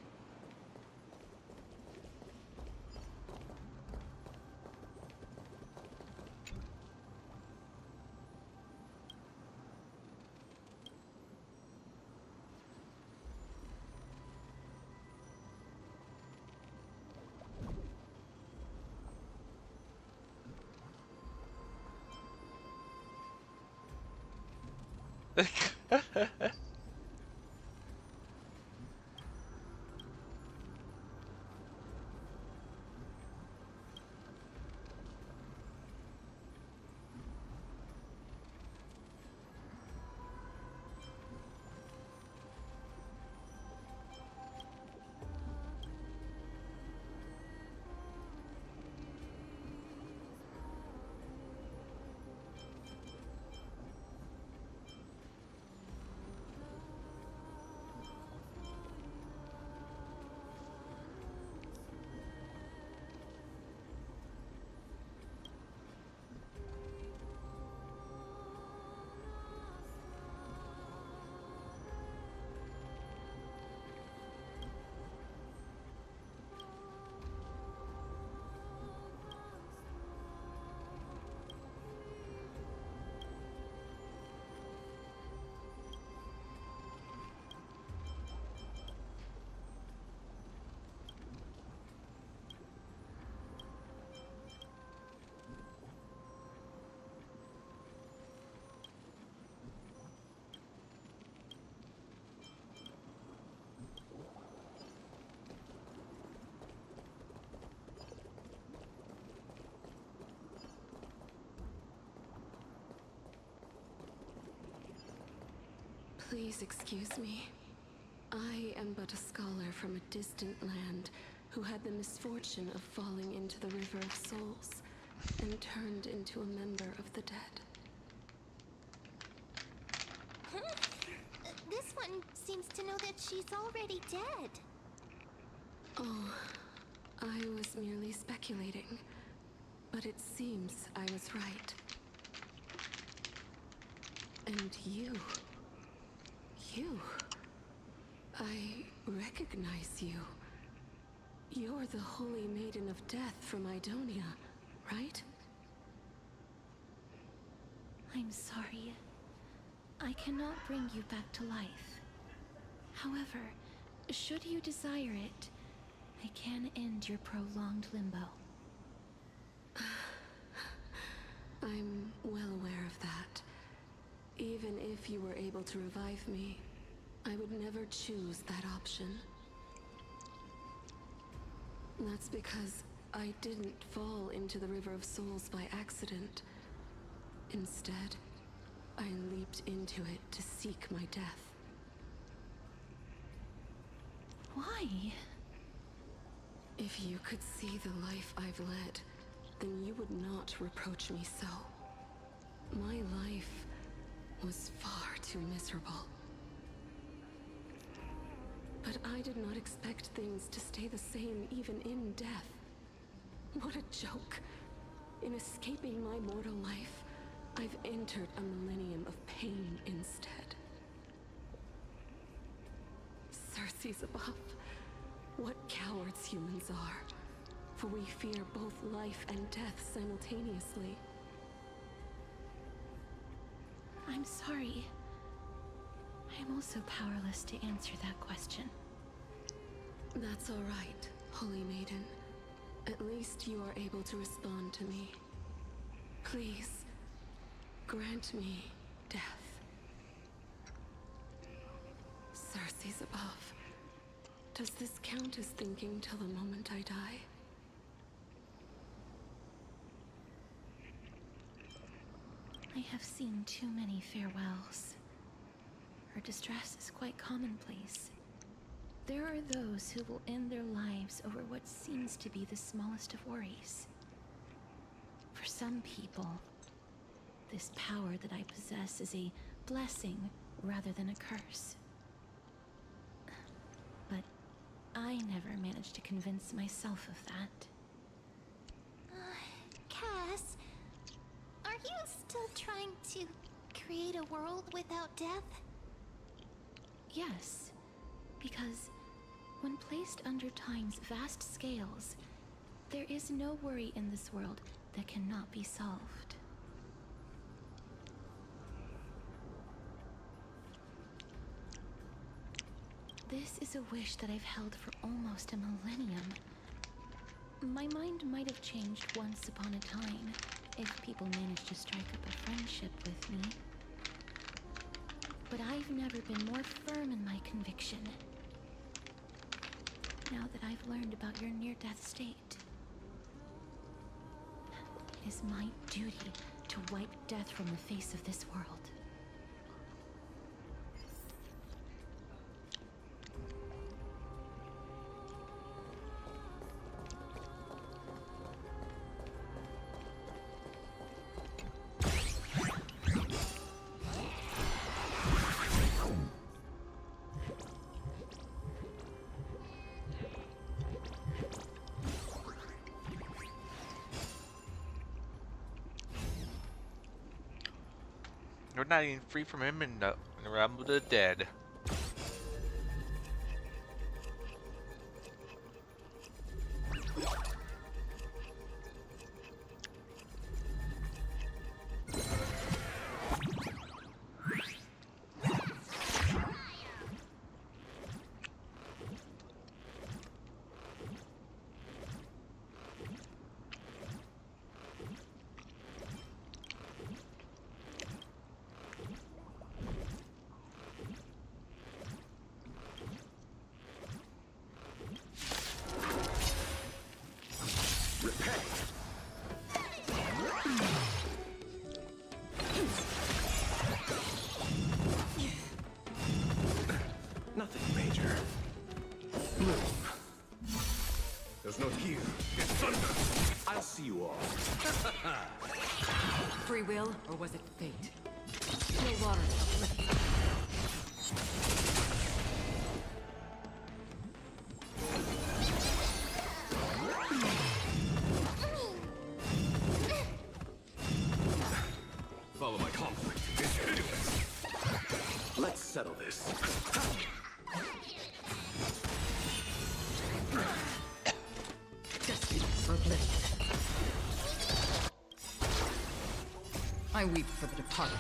Please excuse me. I am but a scholar from a distant land who had the misfortune of falling into the River of Souls and turned into a member of the dead. This one seems to know that she's already dead. Oh, I was merely speculating, but it seems I was right. And you... I recognize you. You're the Holy Maiden of Death from Idonia, right? I'm sorry. I cannot bring you back to life. However, should you desire it, I can end your prolonged limbo. I'm well aware of that. Even if you were able to revive me, I would never choose that option. That's because I didn't fall into the River of Souls by accident. Instead, I leaped into it to seek my death. Why? If you could see the life I've led, then you would not reproach me so. My life was far too miserable. But I did not expect things to stay the same even in death. What a joke. In escaping my mortal life, I've entered a millennium of pain instead. Circe's above. What cowards humans are. For we fear both life and death simultaneously. I'm sorry. I'm also powerless to answer that question. That's all right, Holy Maiden. At least you are able to respond to me. Please, grant me death. Circe's above. Does this count as thinking till the moment I die? I have seen too many farewells. Her distress is quite commonplace. There are those who will end their lives over what seems to be the smallest of worries. For some people, this power that I possess is a blessing rather than a curse. But I never managed to convince myself of that. Cass, are you still trying to create a world without death? Yes, because when placed under time's vast scales, there is no worry in this world that cannot be solved. This is a wish that I've held for almost a millennium. My mind might have changed once upon a time if people managed to strike up a friendship with me. But I've never been more firm in my conviction. Now that I've learned about your near-death state, it is my duty to wipe death from the face of this world. You're not even free from him in the realm of the dead. Nothing major. Move. There's no gear. It's thunder. I'll see you all. Free will, or was it fate? Still water. Follow my conflict. It's hideous. Let's settle this. Destiny for bliss. I weep for the departed.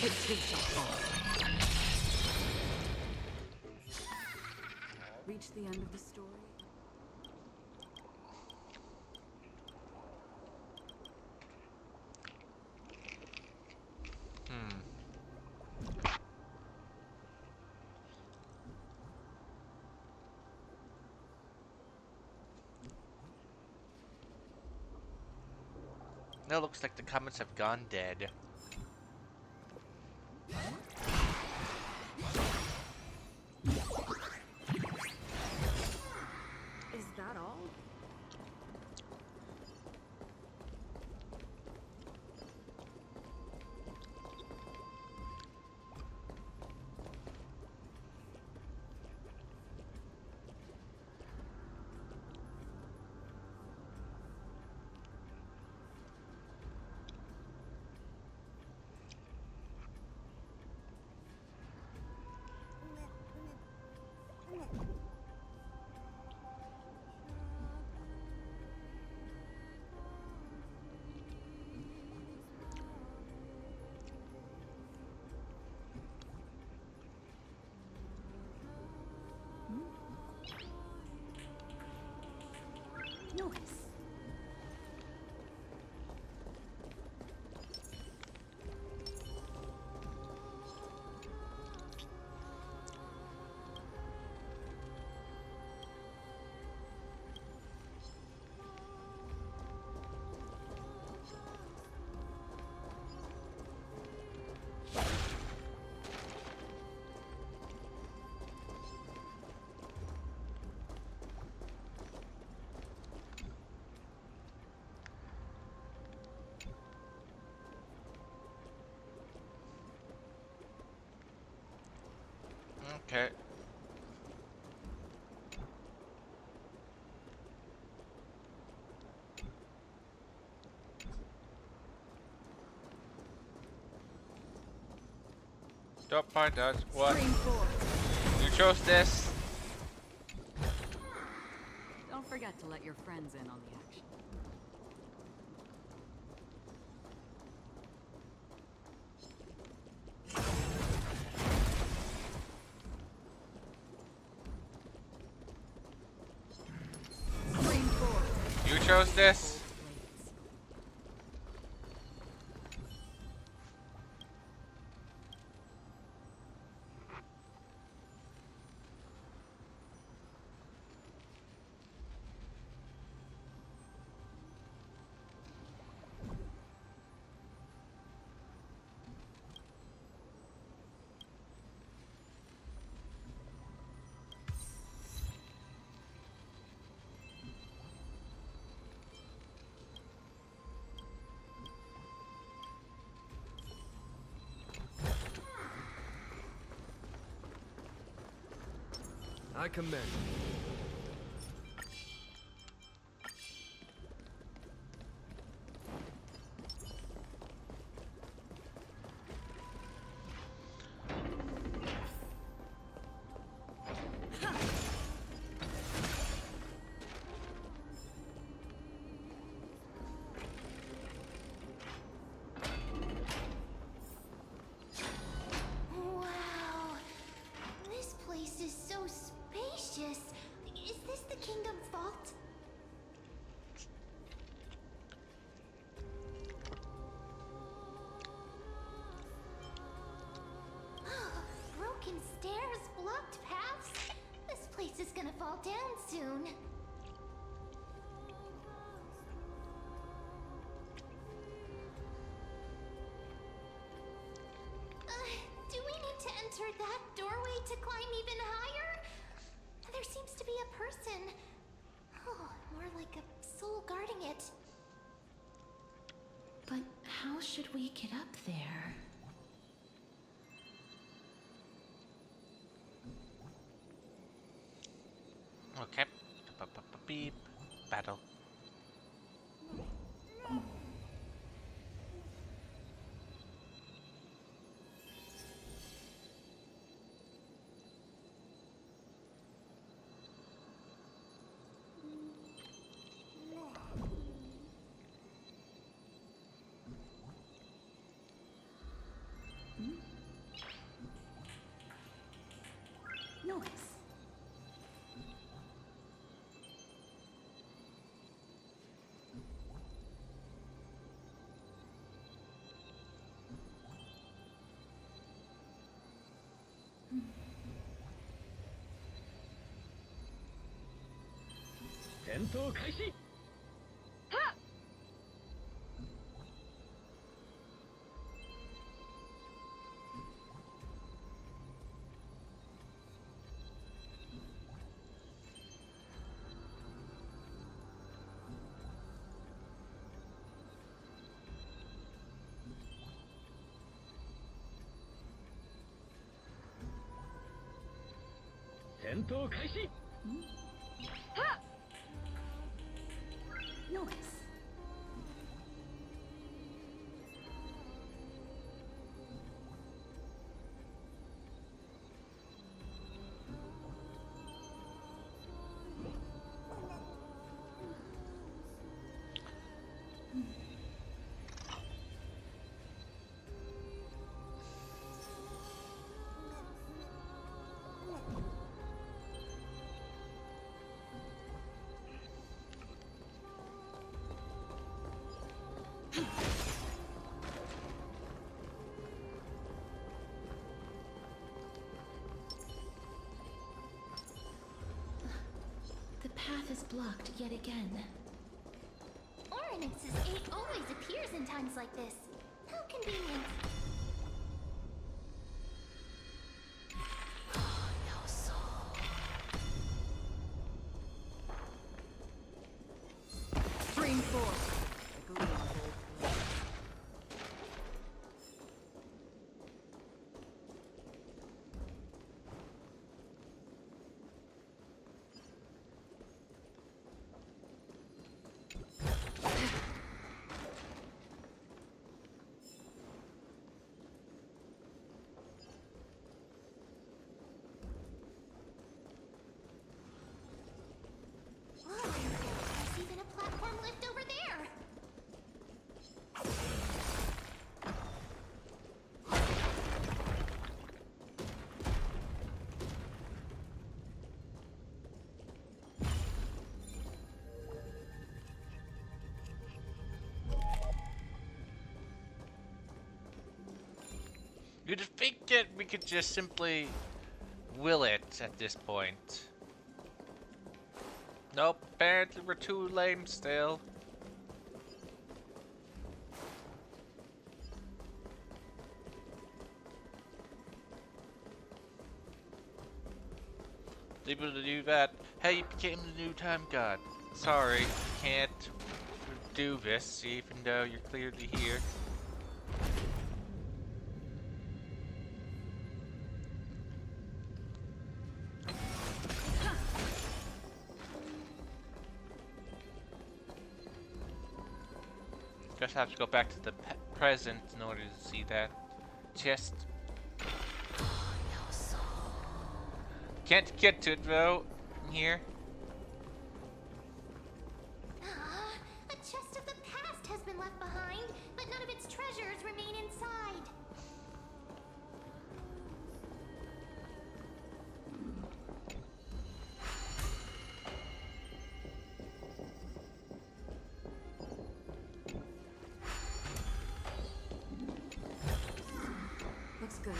It too shall fall. Reach the end of the story. Now it looks like the comments have gone dead. Is that all? Notice. Okay. Don't mind us. What? You chose this. Don't forget to let your friends in on the action. You chose this. I commend. Wow. This place is so spacious. Is this the kingdom's vault? Broken stairs, blocked paths. This place is gonna fall down soon. Do we need to enter that to climb even higher? There seems to be a person. Oh, more like a soul guarding it. But how should we get up there? Okay. Beep. Battle. Noise. Noise. The path is blocked yet again. Oronix's ache always appears in times like this. How convenient. No soul. Stream force. Whoa, there's even a platform lift over there. You'd think that we could just simply will it at this point. Nope, apparently we're too lame still. Able to do that. Hey, you became the new time god. Sorry, can't do this even though you're clearly here. Just have to go back to the present in order to see that. Just can't get to it though. Here. A chest of the past has been left behind, but none of its treasures remain inside. Looks good.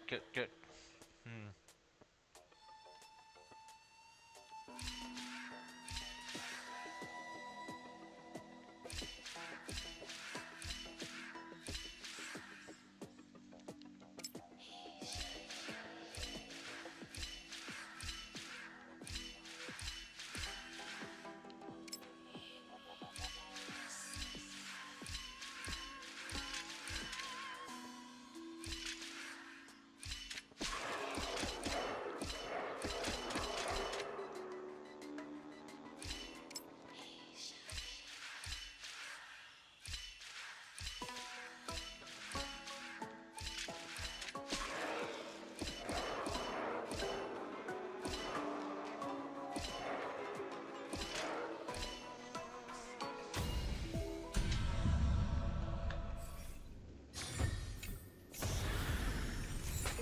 good, good. Hmm.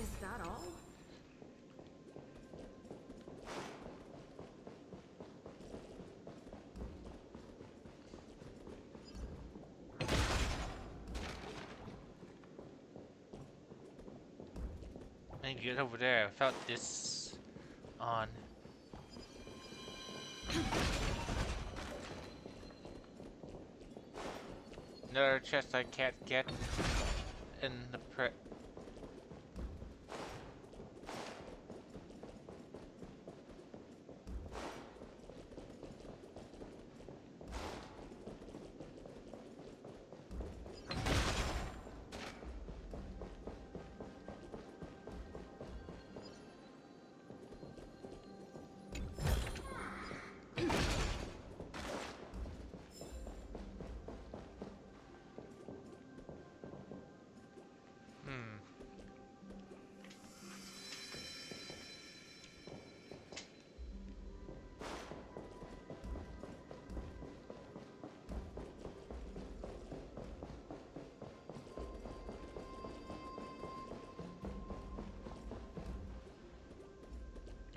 Is that all? I need to get over there without this on. Another chest I can't get in the pre.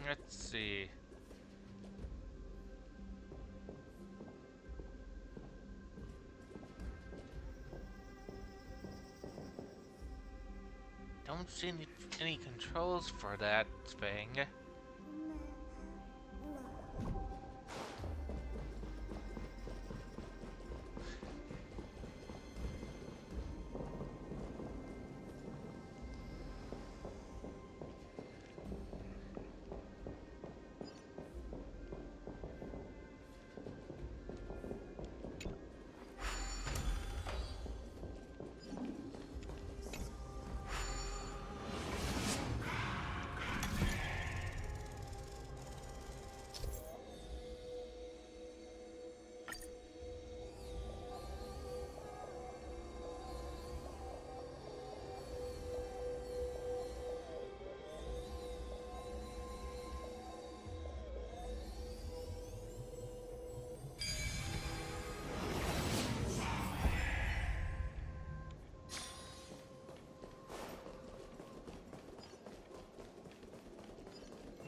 Let's see. Don't see any controls for that thing.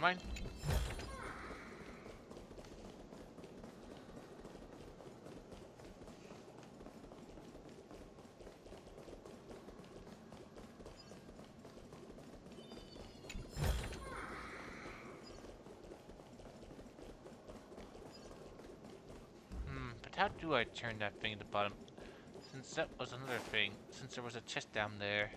Mine. But how do I turn that thing at the bottom? Since that was another thing, since there was a chest down there.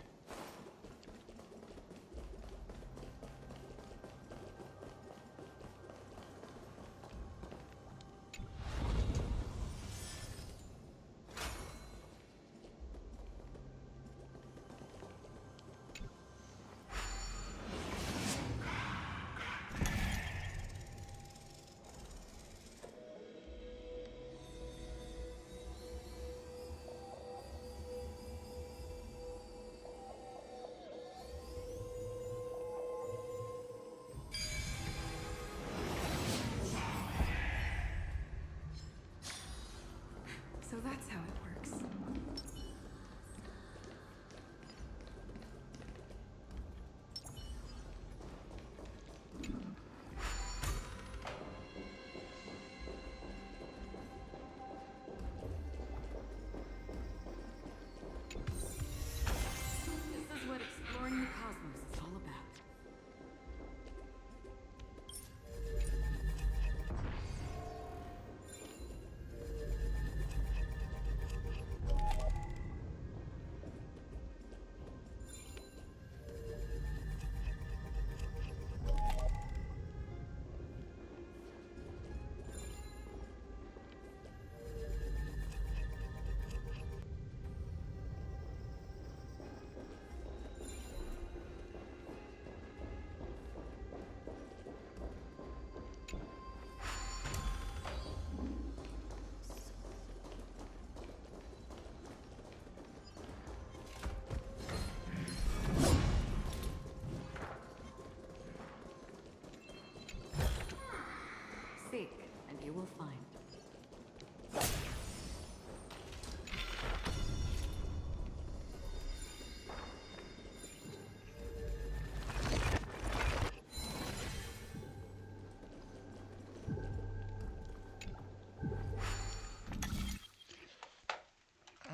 Seek, and you will find.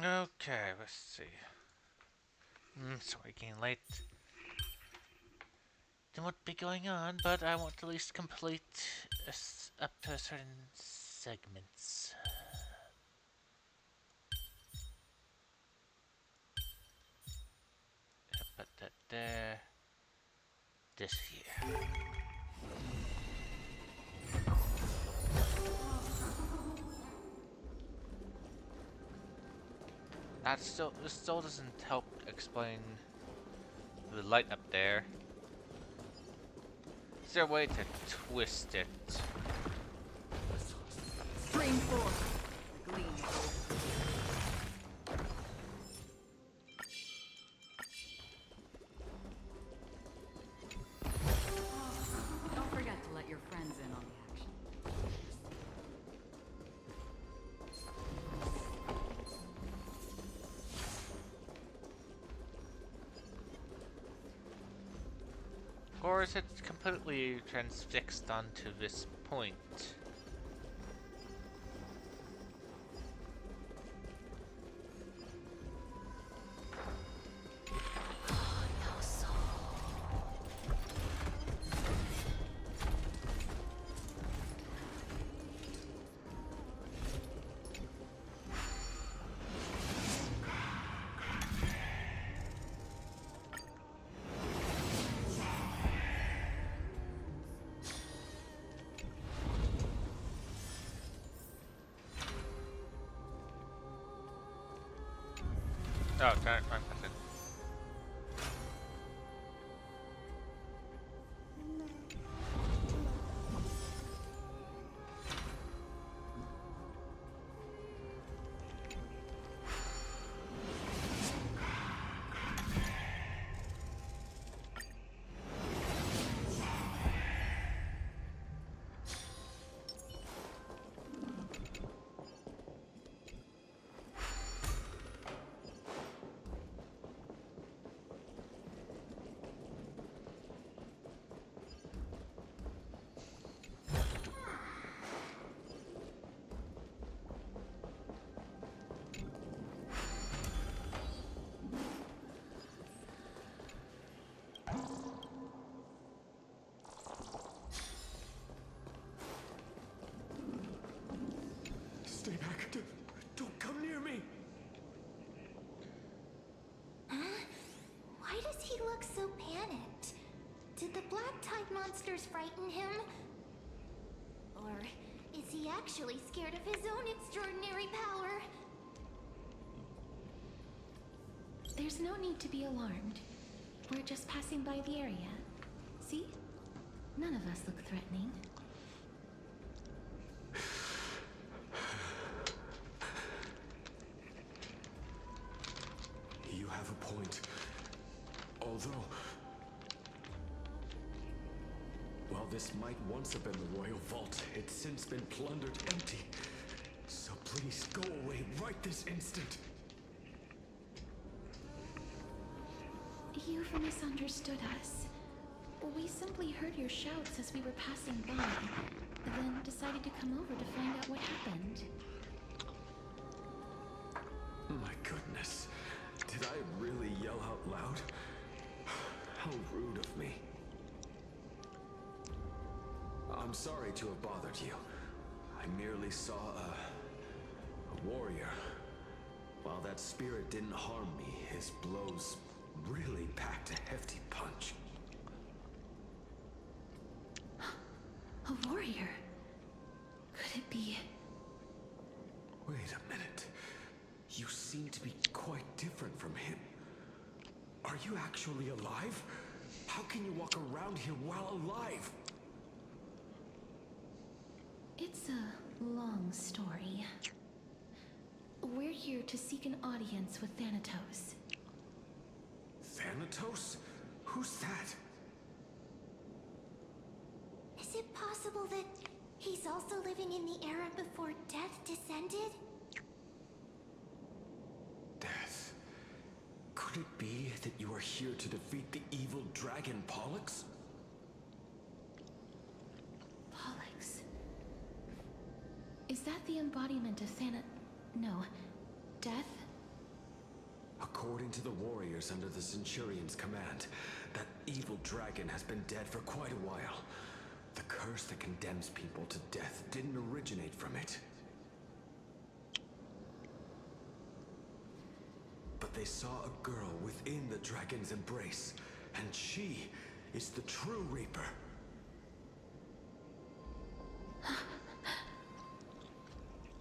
Okay, let's see. Sorry, getting late. Don't want to be going on, but I want to at least complete up to certain segments. Put that there. This here. This still doesn't help explain the light up there. Is there a way to twist it? Stream forth. Gleam. Don't forget to let your friends in on the action. Or is it completely transfixed onto this point? Oh, darn it, wrong button. Stay back. Don't come near me. Why does he look so panicked? Did the black tide monsters frighten him? Or is he actually scared of his own extraordinary power? There's no need to be alarmed. We're just passing by the area. See? None of us look threatening. You have a point. Although, while this might once have been the royal vault, it's since been plundered empty. So please go away right this instant. You've misunderstood us. We simply heard your shouts as we were passing by, then decided to come over to find out what happened. My goodness. Did I really yell out loud? How rude of me. I'm sorry to have bothered you. I merely saw a warrior. While that spirit didn't harm me, his blows really packed a hefty punch. A warrior? Could it be? Wait a minute. You seem to be quite different from him. Are you actually alive? How can you walk around here while alive? It's a long story. We're here to seek an audience with Thanatos. Thanatos? Who's that? Is it possible that He's also living in the era before death descended? Death. Could it be that you are here to defeat the evil dragon Pollux? Pollux. Is that the embodiment of No. Death? According to the warriors under the Centurion's command, that evil dragon has been dead for quite a while. The curse that condemns people to death didn't originate from it. But they saw a girl within the dragon's embrace, and she is the true Reaper.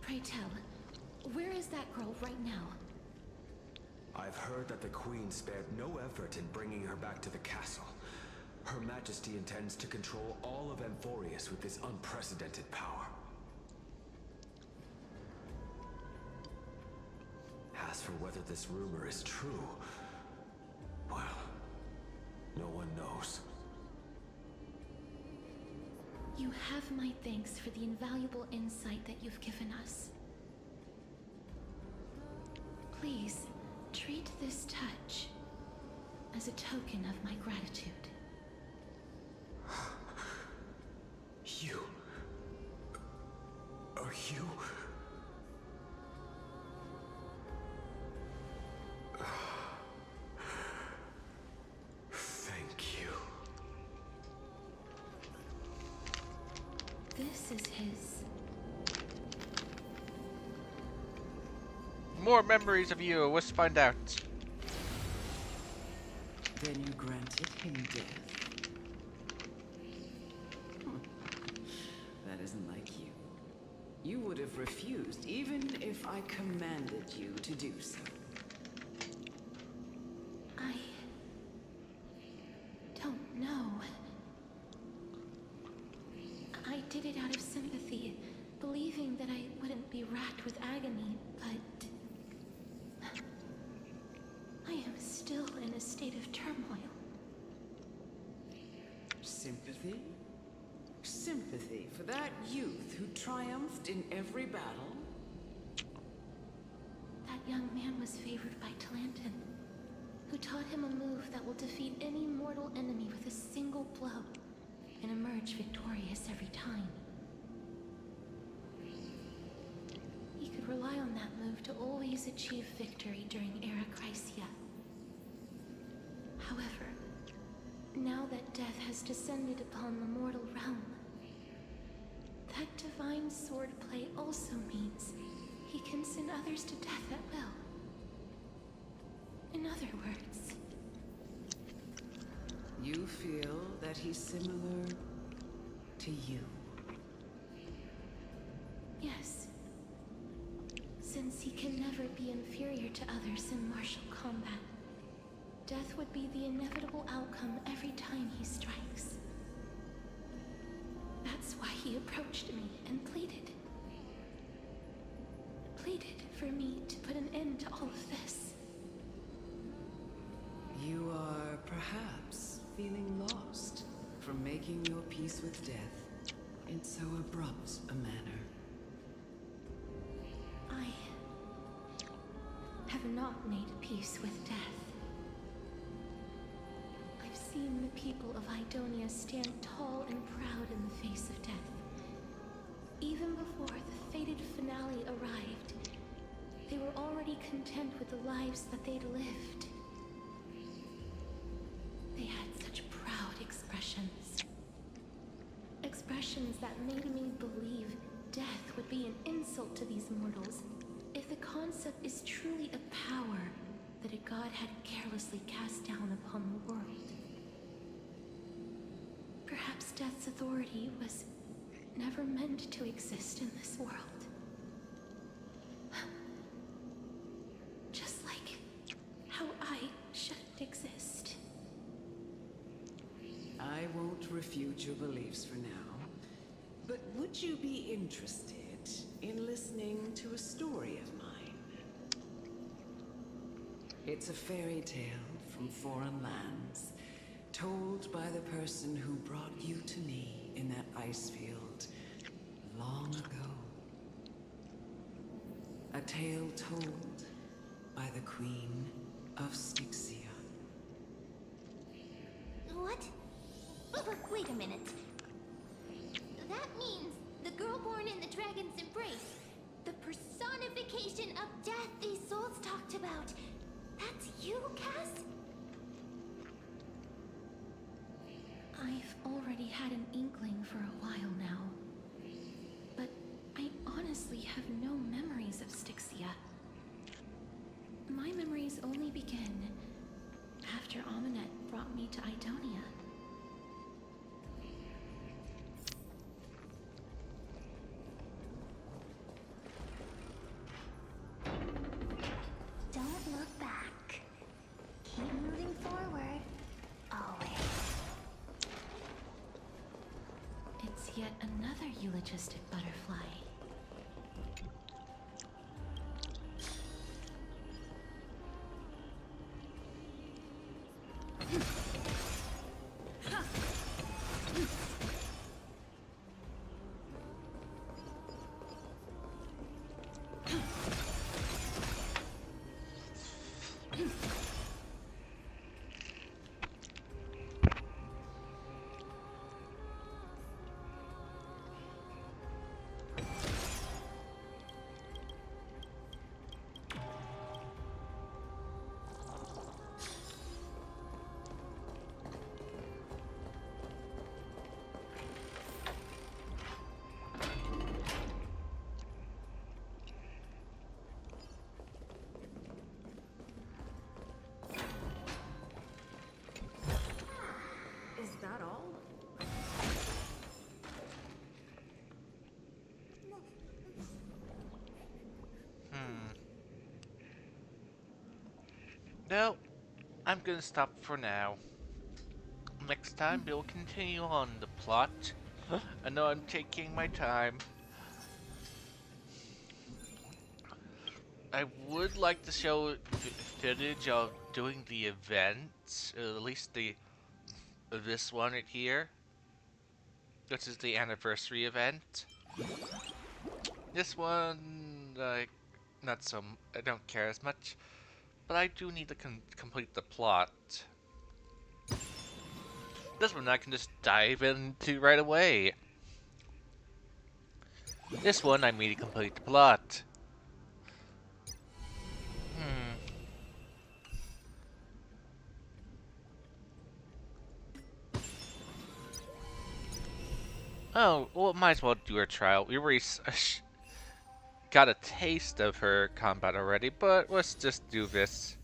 Pray tell, where is that girl right now? I've heard that the Queen spared no effort in bringing her back to the castle. Her Majesty intends to control all of Amphorius with this unprecedented power. As for whether this rumor is true, well, no one knows. You have my thanks for the invaluable insight that you've given us. Please, treat this touch as a token of my gratitude. You... Are you... Thank you. This is his. More memories of you. Let's find out. Then you granted him death. That isn't like you. You would have refused, even if I commanded you to do so. I don't know. I did it out of sympathy, believing that I wouldn't be racked with agony, but I am still in a state of turmoil. Sympathy? Sympathy for that youth who triumphed in every battle? That young man was favored by Talantin, who taught him a move that will defeat any mortal enemy with a single blow and emerge victorious every time. He could rely on that move to always achieve victory during Era Chrysia. However, now that death has descended upon the mortal realm, that divine swordplay also means he can send others to death at will. In other words, You feel that he's similar to you? yes. Since he can never be inferior to others in martial combat, death would be the inevitable outcome every time he strikes. That's why he approached me and pleaded. Pleaded for me to put an end to all of this. You are perhaps feeling lost from making your peace with death in so abrupt a manner. I have not made peace with death. I've seen the people of Idonia stand tall and proud in the face of death. Even before the fated finale arrived, they were already content with the lives that they'd lived. They had such proud expressions. Expressions that made me believe death would be an insult to these mortals if the concept is truly a power that a god had carelessly cast down upon the world. Perhaps death's authority was never meant to exist in this world. Just like how I shouldn't exist. I won't refute your beliefs for now, but would you be interested in listening to a story of mine? It's a fairy tale from foreign lands, told by the person who brought you to me in that ice field long ago. A tale told by the Queen of Styxia. What? Wait a minute. That means the girl born in the dragon's embrace, the personification of death these souls talked about. That's you, Cass? I've already had an inkling for a while now. But I honestly have no memories of Styxia. My memories only begin after Amunet brought me to Idonia. Don't look back. Keep moving forward. Always. It's yet another eulogistic butterfly. Is that all? No, I'm gonna stop for now. Next time we'll continue on the plot. I know I'm taking my time. I would like to show footage of doing the event, at least this one right here. This is the anniversary event. This one, not so. I don't care as much, but I do need to complete the plot. This one I can just dive into right away. This one I need to complete the plot. Oh, well, might as well do her trial. We already got a taste of her combat already, but let's just do this.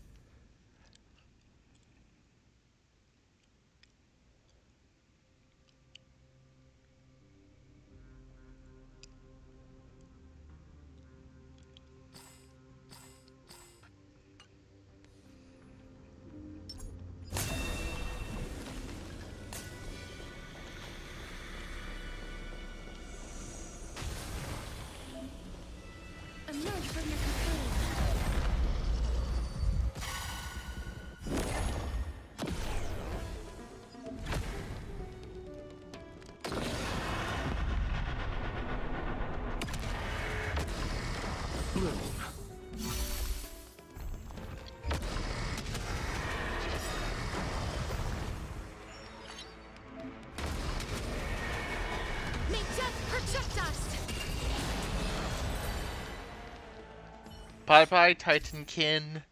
Emerge from your cocoon. May death protect us! Bye bye, Titankin.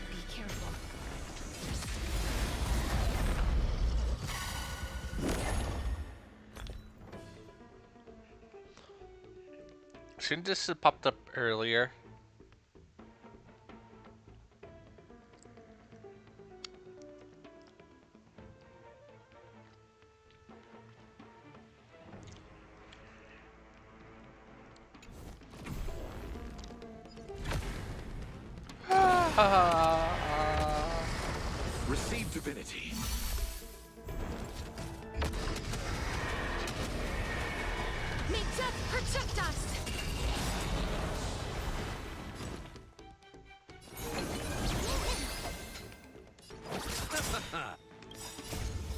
Be careful. Shouldn't this have popped up earlier? Receive divinity. May death protect us!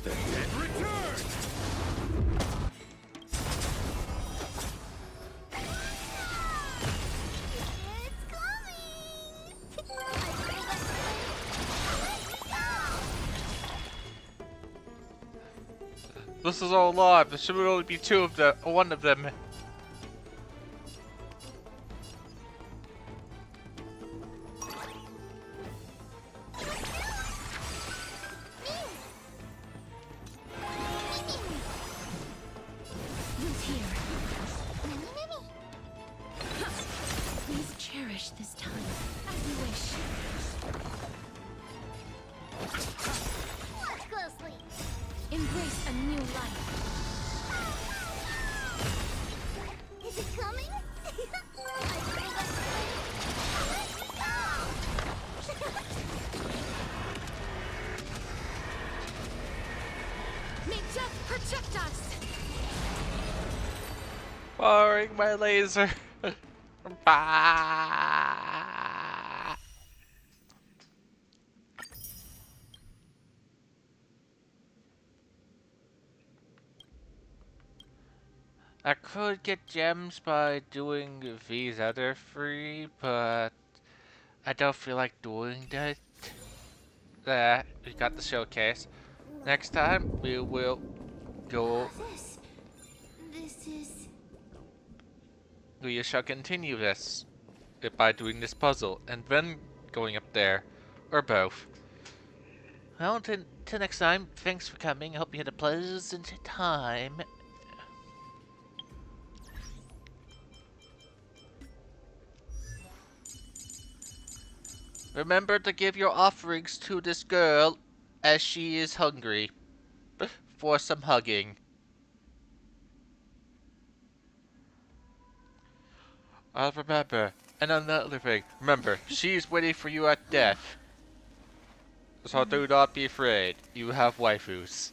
The dead return! It's coming! This is all live. There should only be one of them. Who's here? Please cherish this time, as you wish. Watch closely. Embrace a new life. Is it coming? May death protect us! Firing my laser. Bah! I could get gems by doing these other three, but I don't feel like doing that. We got the showcase. Next time we will go. This is... We shall continue this by doing this puzzle and then going up there, or both. Well, till next time, thanks for coming. I hope you had a pleasant time. Remember to give your offerings to this girl as she is hungry for some hugging. I'll remember. And another thing, remember, she's waiting for you at death. So do not be afraid. You have waifus.